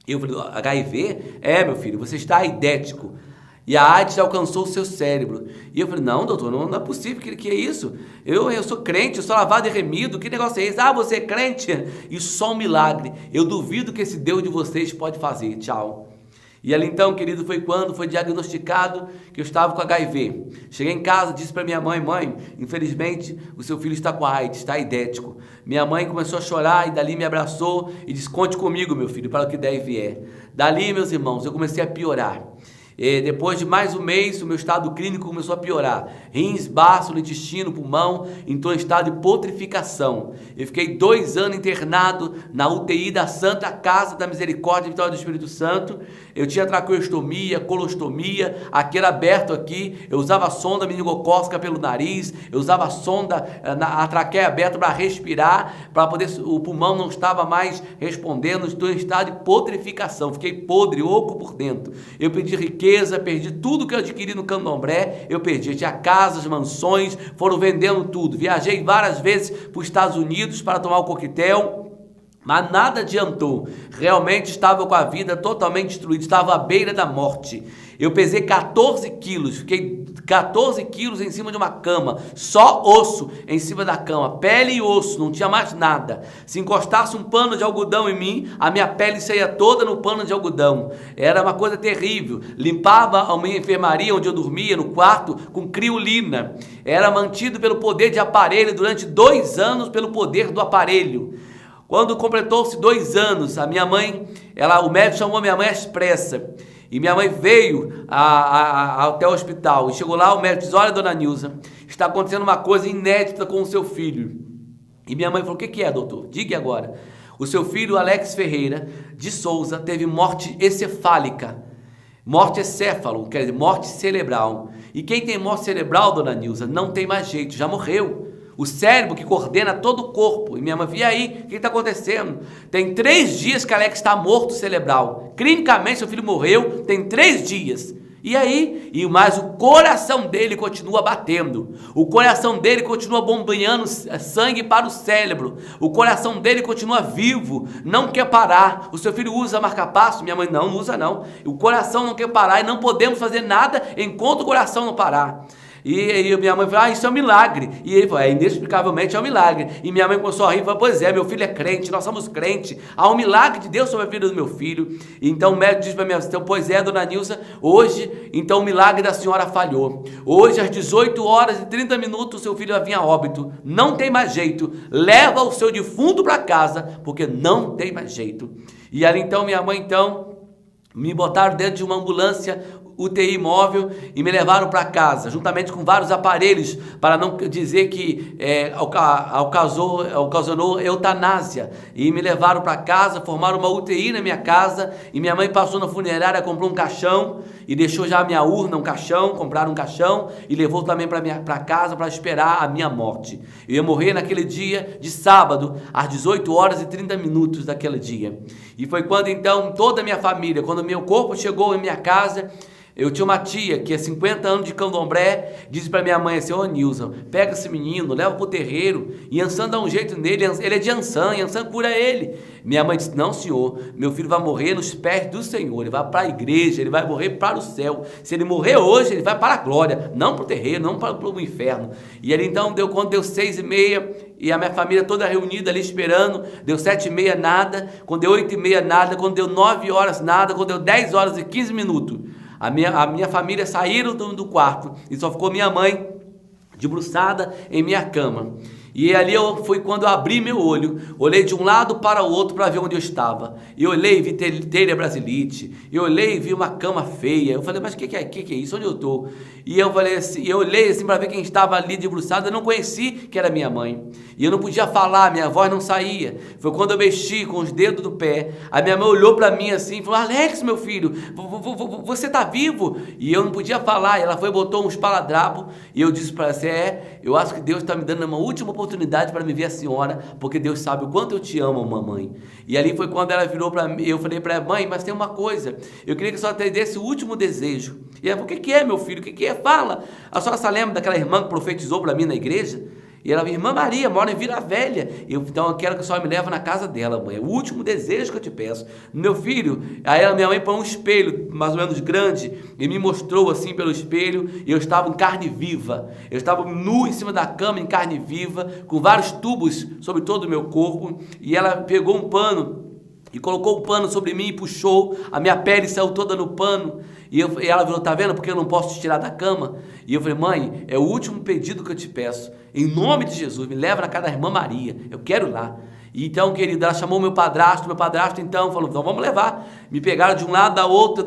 Eu falei, HIV? É, meu filho, você está aidético. E a AIDS alcançou o seu cérebro. E eu falei, não, doutor, não é possível, que é isso? Eu sou crente, eu sou lavado e remido, que negócio é esse? Ah, você é crente? Isso só um milagre. Eu duvido que esse Deus de vocês pode fazer. Tchau. E ali então, querido, foi quando foi diagnosticado que eu estava com HIV. Cheguei em casa, disse para minha mãe, infelizmente o seu filho está com AIDS, está aidético. Minha mãe começou a chorar e dali me abraçou e disse, conte comigo, meu filho, para o que der e vier. Dali, meus irmãos, eu comecei a piorar. Depois de mais um mês, o meu estado clínico começou a piorar. Rins, baço, intestino, pulmão, entrou em estado de putrificação. Eu fiquei 2 anos internado na UTI da Santa Casa da Misericórdia de Vitória do Espírito Santo. Eu tinha traqueostomia, colostomia, aqui era aberto aqui. Eu usava a sonda meningocócica pelo nariz, eu usava a sonda, a traqueia aberta para respirar, para poder, o pulmão não estava mais respondendo. Estou em estado de putrificação, fiquei podre, oco por dentro. Eu pedi riqueza, riqueza, perdi tudo que eu adquiri no Candomblé, eu perdi. Eu tinha casas, mansões, foram vendendo tudo. Viajei várias vezes para os Estados Unidos para tomar o coquetel, mas nada adiantou. Realmente estava com a vida totalmente destruída, estava à beira da morte. Eu pesei 14 quilos, fiquei 14 quilos em cima de uma cama, só osso em cima da cama, pele e osso, não tinha mais nada. Se encostasse um pano de algodão em mim, a minha pele saía toda no pano de algodão. Era uma coisa terrível. Limpava a minha enfermaria onde eu dormia, no quarto, com criolina. Era mantido pelo poder de aparelho durante 2 anos, pelo poder do aparelho. Quando completou-se 2 anos, a minha mãe, o médico chamou minha mãe às pressas. E minha mãe veio até o hospital. E chegou lá, o médico disse: olha, dona Nilza, está acontecendo uma coisa inédita com o seu filho. E minha mãe falou: o que é, doutor? Diga agora. O seu filho, Alex Ferreira de Souza, teve morte encefálica. Morte encéfalo, quer dizer, morte cerebral. E quem tem morte cerebral, dona Nilza, não tem mais jeito, já morreu. O cérebro que coordena todo o corpo. E minha mãe, e aí, o que está acontecendo? Tem 3 dias que Alex está morto cerebral. Clinicamente, seu filho morreu, tem 3 dias. E aí? Mas o coração dele continua batendo. O coração dele continua bombeando sangue para o cérebro. O coração dele continua vivo, não quer parar. O seu filho usa marca-passo? Minha mãe, não usa não. O coração não quer parar e não podemos fazer nada enquanto o coração não parar. E minha mãe falou: isso é um milagre. E ele falou: inexplicavelmente é um milagre. E minha mãe começou a rir e falou: pois é, meu filho é crente, nós somos crentes. Há um milagre de Deus sobre a vida do meu filho. E então o médico disse para minha mãe: então, pois é, dona Nilza, hoje, então o milagre da senhora falhou. Hoje, às 18h30, o seu filho vai vir a óbito. Não tem mais jeito. Leva o seu defunto para casa, porque não tem mais jeito. E ali então, minha mãe, me botaram dentro de uma ambulância UTI móvel e me levaram para casa, juntamente com vários aparelhos, para não dizer que ocasionou eutanásia. E me levaram para casa, formaram uma UTI na minha casa, e minha mãe passou na funerária, comprou um caixão, e deixou já a minha urna, um caixão, compraram um caixão, e levou também para casa para esperar a minha morte. Eu ia morrer naquele dia de sábado, às 18h30 daquele dia. E foi quando então toda a minha família, quando meu corpo chegou em minha casa, eu tinha uma tia que há 50 anos de Candomblé, disse para minha mãe assim: ô Nilza, pega esse menino, leva para o terreiro, e Yansan dá um jeito nele, ele é de Yansan cura ele. Minha mãe disse: não, senhor, meu filho vai morrer nos pés do Senhor, ele vai para a igreja, ele vai morrer para o céu. Se ele morrer hoje, ele vai para a glória, não para o terreiro, não para o inferno. E ele então, quando deu 6h30, e a minha família toda reunida ali esperando, deu 7h30 nada, quando deu 8h30 nada, quando deu 9 horas nada, quando deu 10h15, a minha família saíram do quarto e só ficou minha mãe debruçada em minha cama. E ali foi quando eu abri meu olho, olhei de um lado para o outro para ver onde eu estava. E olhei e vi telha brasilite, e olhei e vi uma cama feia. Eu falei: mas o que é isso? Onde eu estou? E eu falei assim, eu olhei assim para ver quem estava ali debruçado. Eu não conheci que era minha mãe. E eu não podia falar, minha voz não saía. Foi quando eu mexi com os dedos do pé. A minha mãe olhou para mim assim e falou: Alex, meu filho, você está vivo? E eu não podia falar. E ela foi e botou um esparadrapo. E eu disse para ela: eu acho que Deus está me dando uma última oportunidade para me ver a senhora, porque Deus sabe o quanto eu te amo, mamãe. E ali foi quando ela virou para mim, eu falei para ela: mãe, mas tem uma coisa, eu queria que a senhora atendesse o último desejo. E ela falou: o que é, meu filho? O que é? Fala. A senhora se lembra daquela irmã que profetizou para mim na igreja? E ela: irmã Maria, mora em Vila Velha. Então eu quero que a senhora me leve na casa dela, mãe. É o último desejo que eu te peço. Meu filho, aí minha mãe põe um espelho mais ou menos grande e me mostrou assim pelo espelho, e eu estava em carne viva. Eu estava nu em cima da cama em carne viva, com vários tubos sobre todo o meu corpo, e ela pegou um pano e colocou o pano sobre mim e puxou, a minha pele saiu toda no pano. E ela falou: tá vendo porque eu não posso te tirar da cama? E eu falei: mãe, é o último pedido que eu te peço, em nome de Jesus, me leva na casa da irmã Maria, eu quero ir lá. E então, querida, ela chamou meu padrasto então falou: então vamos levar. Me pegaram de um lado da outra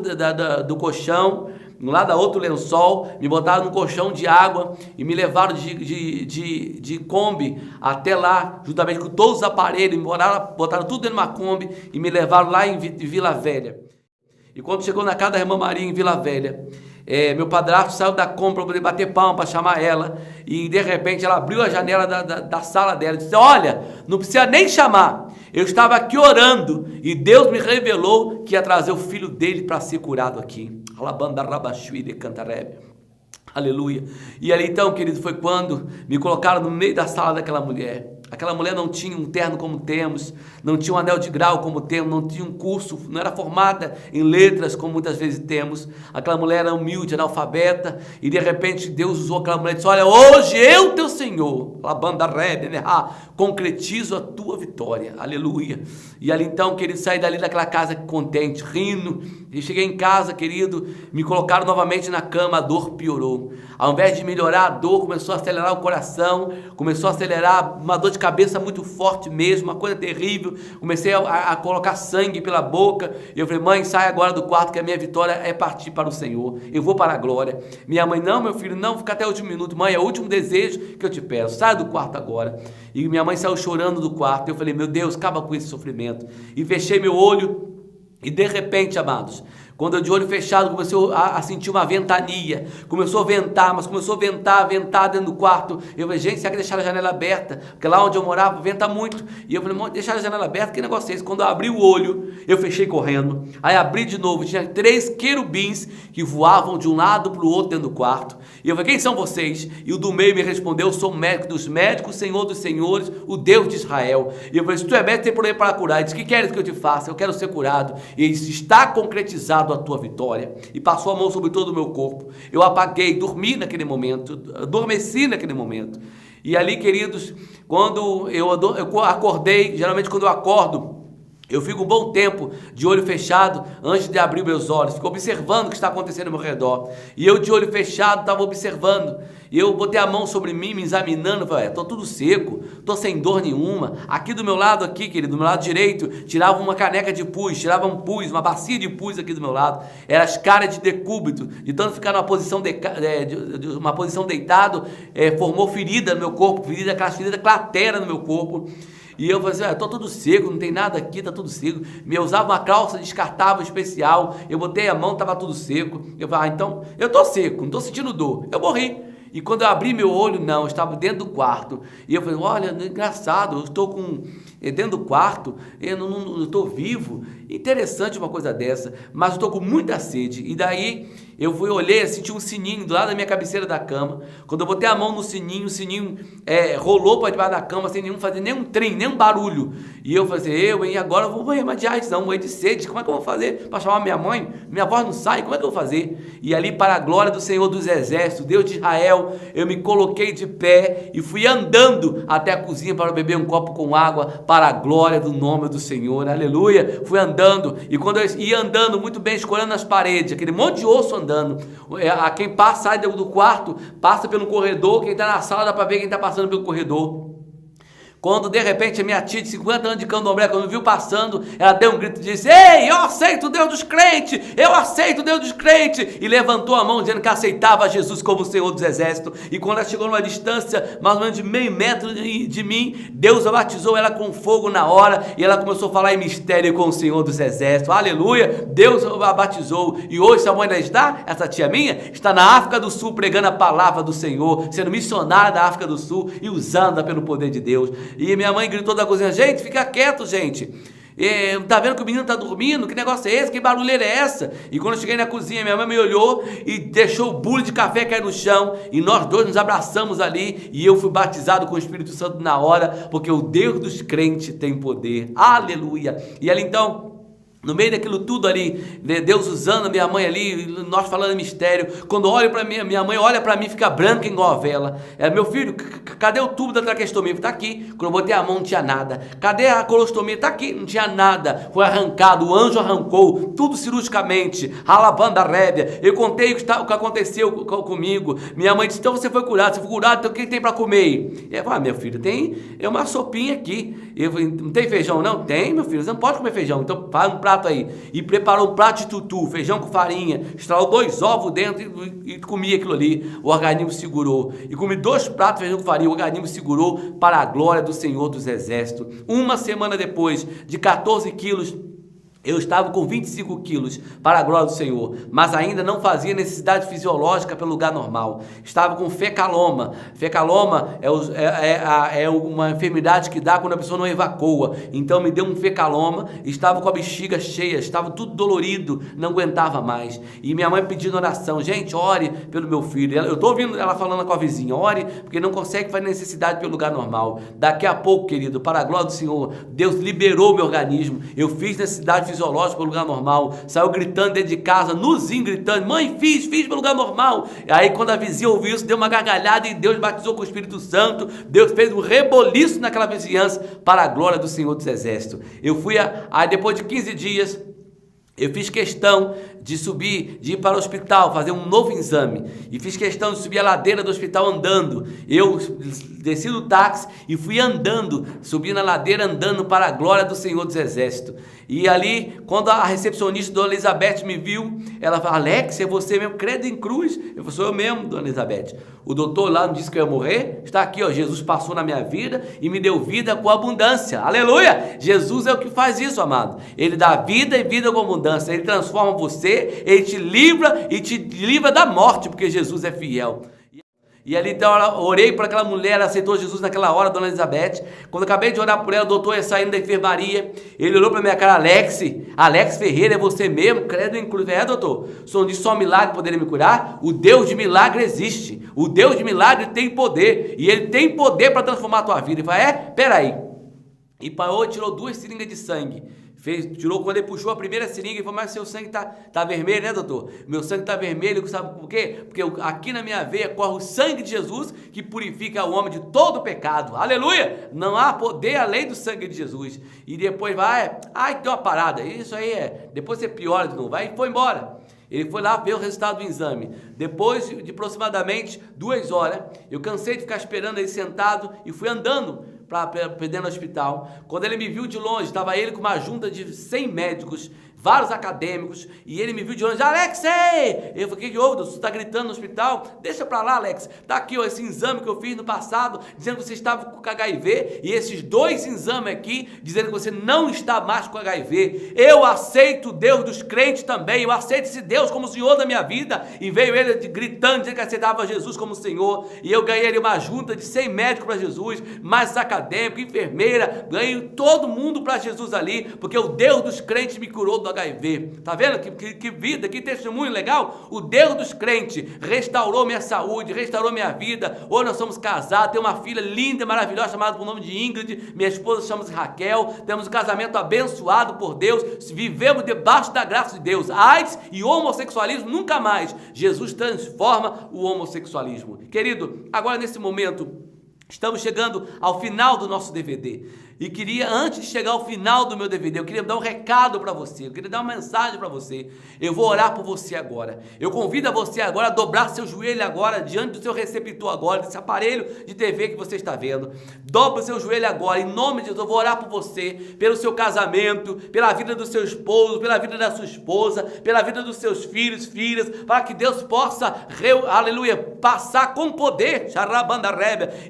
do colchão, de um lado da outro lençol, me botaram num colchão de água e me levaram de Kombi até lá, juntamente com todos os aparelhos, botaram tudo dentro de uma Kombi e me levaram lá em Vila Velha. E quando chegou na casa da irmã Maria em Vila Velha, meu padrasto saiu da Kombi para poder bater palma, para chamar ela, e de repente ela abriu a janela da sala dela e disse: olha, não precisa nem chamar, Eu estava aqui orando e Deus me revelou que ia trazer o filho dele para ser curado aqui. Aleluia. E ali então, querido, foi quando me colocaram no meio da sala daquela mulher. Aquela mulher não tinha um terno como temos, não tinha um anel de grau como temos, não tinha um curso, não era formada em letras como muitas vezes temos. Aquela mulher era humilde, analfabeta, e de repente Deus usou aquela mulher e disse: olha, hoje eu, teu Senhor, concretizo a tua vitória, aleluia. E ali então, querido, saí dali daquela casa contente, rindo, e cheguei em casa, querido, me colocaram novamente na cama, a dor piorou. Ao invés de melhorar, a dor começou a acelerar o coração, começou a acelerar uma dor de cabeça muito forte mesmo, uma coisa terrível. Comecei a colocar sangue pela boca. E eu falei: mãe, sai agora do quarto, que a minha vitória é partir para o Senhor. Eu vou para a glória. Minha mãe: não, meu filho, não, fica até o último minuto. Mãe, é o último desejo que eu te peço. Sai do quarto agora. E minha mãe saiu chorando do quarto. Eu falei: meu Deus, acaba com esse sofrimento. E fechei meu olho. E de repente, amados, quando eu de olho fechado comecei a sentir uma ventania, começou a ventar, mas começou a ventar dentro do quarto. Eu falei: gente, será que deixaram a janela aberta? Porque lá onde eu morava venta muito. E eu falei: deixaram a janela aberta, que negócio é esse? Quando eu abri o olho, eu fechei correndo. Aí abri de novo, tinha 3 querubins que voavam de um lado para o outro dentro do quarto. E eu falei: quem são vocês? E o do meio me respondeu: eu sou o médico dos médicos, Senhor dos senhores, o Deus de Israel. E eu falei: se tu é médico, tem poder para curar. Ele disse: o que queres que eu te faça? Eu quero ser curado. E ele disse: está concretizado a tua vitória. E passou a mão sobre todo o meu corpo. Eu apaguei, dormi naquele momento, adormeci naquele momento. E ali, queridos, quando eu acordei, geralmente quando eu acordo, eu fico um bom tempo de olho fechado antes de abrir meus olhos, fico observando o que está acontecendo ao meu redor. E eu de olho fechado estava observando. E eu botei a mão sobre mim, me examinando, falei: estou tudo seco, estou sem dor nenhuma. Aqui do meu lado, aqui, querido, do meu lado direito, tirava uma caneca de pus, tirava um pus, uma bacia de pus aqui do meu lado. Era as caras de decúbito, de tanto ficar numa posição, uma posição deitado, formou ferida no meu corpo, aquela ferida cratera no meu corpo. E eu falei assim: estou tudo seco, não tem nada aqui, está tudo seco. Eu usava uma calça descartável especial, eu botei a mão, estava tudo seco. Eu falei: então, eu estou seco, não estou sentindo dor. Eu morri. E quando eu abri meu olho, não, eu estava dentro do quarto. E eu falei: olha, engraçado, eu estou dentro do quarto, eu não estou vivo. Interessante uma coisa dessa, mas eu estou com muita sede. E daí eu olhei, senti um sininho do lado da minha cabeceira da cama. Quando eu botei a mão no sininho, o sininho rolou para debaixo da cama sem fazer nenhum trim, nenhum barulho. E eu falei: e agora eu vou remediar isso, não, vou de sede. Como é que eu vou fazer para chamar minha mãe? Minha voz não sai, como é que eu vou fazer? E ali, para a glória do Senhor dos Exércitos, Deus de Israel, eu me coloquei de pé e fui andando até a cozinha para beber um copo com água, para a glória do nome do Senhor, aleluia. Fui andando, e quando eu ia andando muito bem, escorando nas paredes, aquele monte de osso andando, quem passa, sai do quarto, passa pelo corredor, quem está na sala dá para ver quem está passando pelo corredor. Quando de repente a minha tia de 50 anos de candomblé, quando me viu passando, ela deu um grito e disse: ei, eu aceito o Deus dos crentes, eu aceito o Deus dos crentes, e levantou a mão dizendo que aceitava Jesus como o Senhor dos Exércitos. E quando ela chegou numa distância mais ou menos de meio metro de mim, Deus a batizou ela com fogo na hora, e ela começou a falar em mistério com o Senhor dos Exércitos, aleluia. Deus a batizou, e hoje sua mãe ainda está, essa tia minha, está na África do Sul pregando a palavra do Senhor, sendo missionária da África do Sul e usando pelo poder de Deus. E minha mãe gritou da cozinha: gente, fica quieto, gente. Tá vendo que o menino tá dormindo? Que negócio é esse? Que barulheira é essa? E quando eu cheguei na cozinha, minha mãe me olhou e deixou o bule de café cair no chão, e nós dois nos abraçamos ali, e eu fui batizado com o Espírito Santo na hora, porque o Deus dos crentes tem poder, aleluia. E ali então, no meio daquilo tudo ali, Deus usando a minha mãe ali, nós falando em mistério. Quando olho para minha mãe olha para mim, fica branca igual a vela. Meu filho, cadê o tubo da traqueostomia? Está aqui. Quando eu botei a mão, não tinha nada. Cadê a colostomia? Está aqui, não tinha nada. Foi arrancado, o anjo arrancou, tudo cirurgicamente. Alabanda rédea. Eu contei o que aconteceu comigo. Minha mãe disse: então você foi curado, então o que tem para comer? Eu falei: meu filho, tem uma sopinha aqui. Eu falei: não tem feijão? Não tem, meu filho, você não pode comer feijão, então faz um prato aí. E preparou um prato de tutu, feijão com farinha, estralou 2 ovos dentro e comia aquilo ali. O organismo segurou. E comi 2 pratos de feijão com farinha, o organismo segurou, para a glória do Senhor dos Exércitos. Uma semana depois, de 14 quilos Eu estava com 25 quilos, para a glória do Senhor, mas ainda não fazia necessidade fisiológica pelo lugar normal. Estava com fecaloma. Fecaloma é uma enfermidade que dá quando a pessoa não evacua. Então me deu um fecaloma, estava com a bexiga cheia, estava tudo dolorido, não aguentava mais. E minha mãe pedindo oração: gente, ore pelo meu filho. Eu estou ouvindo ela falando com a vizinha: ore, porque não consegue fazer necessidade pelo lugar normal. Daqui a pouco, querido, para a glória do Senhor, Deus liberou o meu organismo. Eu fiz necessidade fisiológico para o lugar normal, saiu gritando dentro de casa, nuzinho gritando: mãe, fiz para o lugar normal. E aí quando a vizinha ouviu isso, deu uma gargalhada e Deus batizou com o Espírito Santo. Deus fez um reboliço naquela vizinhança para a glória do Senhor dos Exércitos. Eu fui, aí depois de 15 dias, eu fiz questão de ir para o hospital, fazer um novo exame. E fiz questão de subir a ladeira do hospital andando. Eu desci do táxi e fui andando, subi na ladeira andando para a glória do Senhor dos Exércitos. E ali, quando a recepcionista, Dona Elizabeth, me viu, ela falou: Alex, é você mesmo? Credo em cruz. Eu falei: sou eu mesmo, Dona Elizabeth. O doutor lá não disse que eu ia morrer? Está aqui, ó, Jesus passou na minha vida e me deu vida com abundância. Aleluia! Jesus é o que faz isso, amado. Ele dá vida e vida com abundância. Ele transforma você, ele te livra da morte, porque Jesus é fiel. E ali então eu orei por aquela mulher, ela aceitou Jesus naquela hora, Dona Elizabeth. Quando eu acabei de orar por ela, o doutor ia saindo da enfermaria, ele olhou para minha cara: Alex Ferreira, é você mesmo? Credo em cruz. É, doutor, o senhor disse só milagre poderia me curar? O Deus de milagre existe, o Deus de milagre tem poder, e ele tem poder para transformar a tua vida. Ele falou: peraí. E parou e tirou 2 seringas de sangue. Tirou, quando ele puxou a primeira seringa, e falou: mas seu sangue tá vermelho, né, doutor? Meu sangue tá vermelho, sabe por quê? Porque aqui na minha veia corre o sangue de Jesus, que purifica o homem de todo pecado. Aleluia! Não há poder além do sangue de Jesus. E depois tem uma parada, isso aí depois você piora de novo, aí foi embora. Ele foi lá ver o resultado do exame. Depois de aproximadamente 2 horas, eu cansei de ficar esperando ele sentado e fui andando para dentro do hospital. Quando ele me viu de longe, estava ele com uma junta de 100 médicos, vários acadêmicos, e ele me viu de longe: Alex, ei! Eu falei: o que houve? Você está gritando no hospital? Deixa para lá, Alex. Está aqui, ó, esse exame que eu fiz no passado, dizendo que você estava com HIV, e esses 2 exames aqui, dizendo que você não está mais com HIV. Eu aceito o Deus dos crentes também, eu aceito esse Deus como Senhor da minha vida. E veio ele gritando, dizendo que aceitava Jesus como Senhor, e eu ganhei uma junta de 100 médicos para Jesus, mais acadêmico, enfermeira, ganhei todo mundo para Jesus ali, porque o Deus dos crentes me curou do HIV. Tá vendo que vida, que testemunho legal? O Deus dos crentes restaurou minha saúde, restaurou minha vida. Hoje nós somos casados, tenho uma filha linda, maravilhosa, chamada por nome de Ingrid. Minha esposa chama-se Raquel. Temos um casamento abençoado por Deus, vivemos debaixo da graça de Deus. AIDS e homossexualismo nunca mais. Jesus transforma o homossexualismo. Querido, agora nesse momento estamos chegando ao final do nosso DVD. E queria, antes de chegar ao final do meu DVD, eu queria dar um recado para você, eu queria dar uma mensagem para você. Eu vou orar por você agora. Eu convido a você agora a dobrar seu joelho agora, diante do seu receptor agora, desse aparelho de TV que você está vendo. Dobra o seu joelho agora, em nome de Jesus. Eu vou orar por você, pelo seu casamento, pela vida do seu esposo, pela vida da sua esposa, pela vida dos seus filhos, filhas, para que Deus possa, aleluia, passar com poder,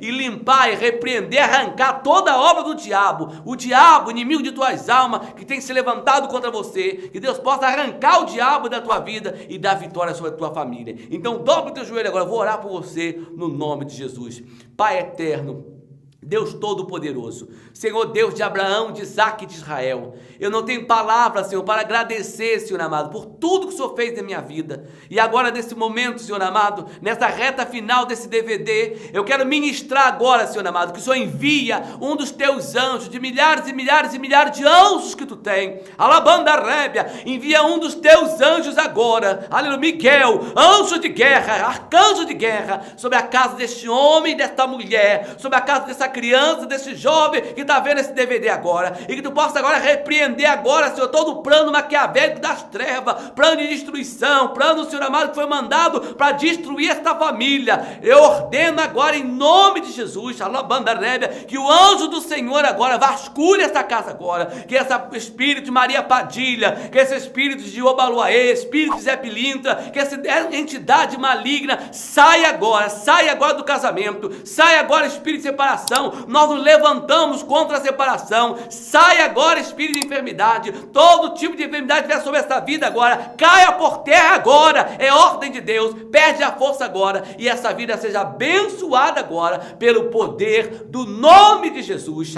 e limpar e repreender, arrancar toda a obra do diabo. O diabo, inimigo de tuas almas, que tem se levantado contra você, que Deus possa arrancar o diabo da tua vida e dar vitória sobre a tua família. Então dobra o teu joelho agora, eu vou orar por você no nome de Jesus. Pai eterno, Deus Todo-Poderoso, Senhor Deus de Abraão, de Isaac e de Israel, eu não tenho palavras, Senhor, para agradecer, Senhor amado, por tudo que o Senhor fez na minha vida. E agora nesse momento, Senhor amado, nessa reta final desse DVD, eu quero ministrar agora, Senhor amado, que o Senhor envia um dos teus anjos, de milhares e milhares e milhares de anjos que tu tem, Alabanda Rébia, envia um dos teus anjos agora, aleluia, Miguel, anjo de guerra, arcanjo de guerra, sobre a casa deste homem e desta mulher, sobre a casa dessa criança, desse jovem que está vendo esse DVD agora, e que tu possa agora repreender agora, Senhor, todo o plano maquiavélico das trevas, plano de destruição, plano, Senhor amado, que foi mandado para destruir esta família. Eu ordeno agora em nome de Jesus, Alabanda Rébia, que o anjo do Senhor agora vasculhe esta casa agora, que esse espírito de Maria Padilha, que esse espírito de Obaluaê, espírito de Zé Pilintra, que essa entidade maligna saia agora do casamento, saia agora espírito de separação, separação. Nós nos levantamos contra a separação. Sai agora, espírito de enfermidade. Todo tipo de enfermidade que vier sobre essa vida agora, caia por terra agora. É ordem de Deus. Perde a força agora. E essa vida seja abençoada agora pelo poder do nome de Jesus.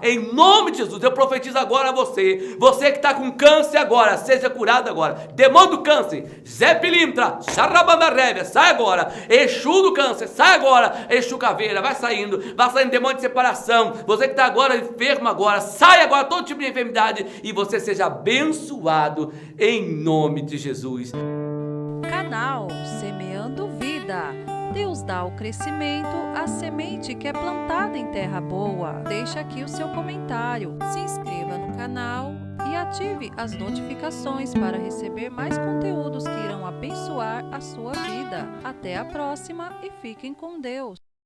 Em nome de Jesus, eu profetizo agora a você. Você que está com câncer agora, seja curado agora. Demônio do câncer, Zé Pilintra, Xarabandarébia, sai agora. Exu do câncer, sai agora. Exu caveira, vai saindo demônio de separação. Você que está agora enfermo agora, sai agora todo tipo de enfermidade e você seja abençoado em nome de Jesus. Canal Semeando Vida. Deus dá o crescimento à semente que é plantada em terra boa. Deixa aqui o seu comentário, se inscreva no canal e ative as notificações para receber mais conteúdos que irão abençoar a sua vida. Até a próxima e fiquem com Deus.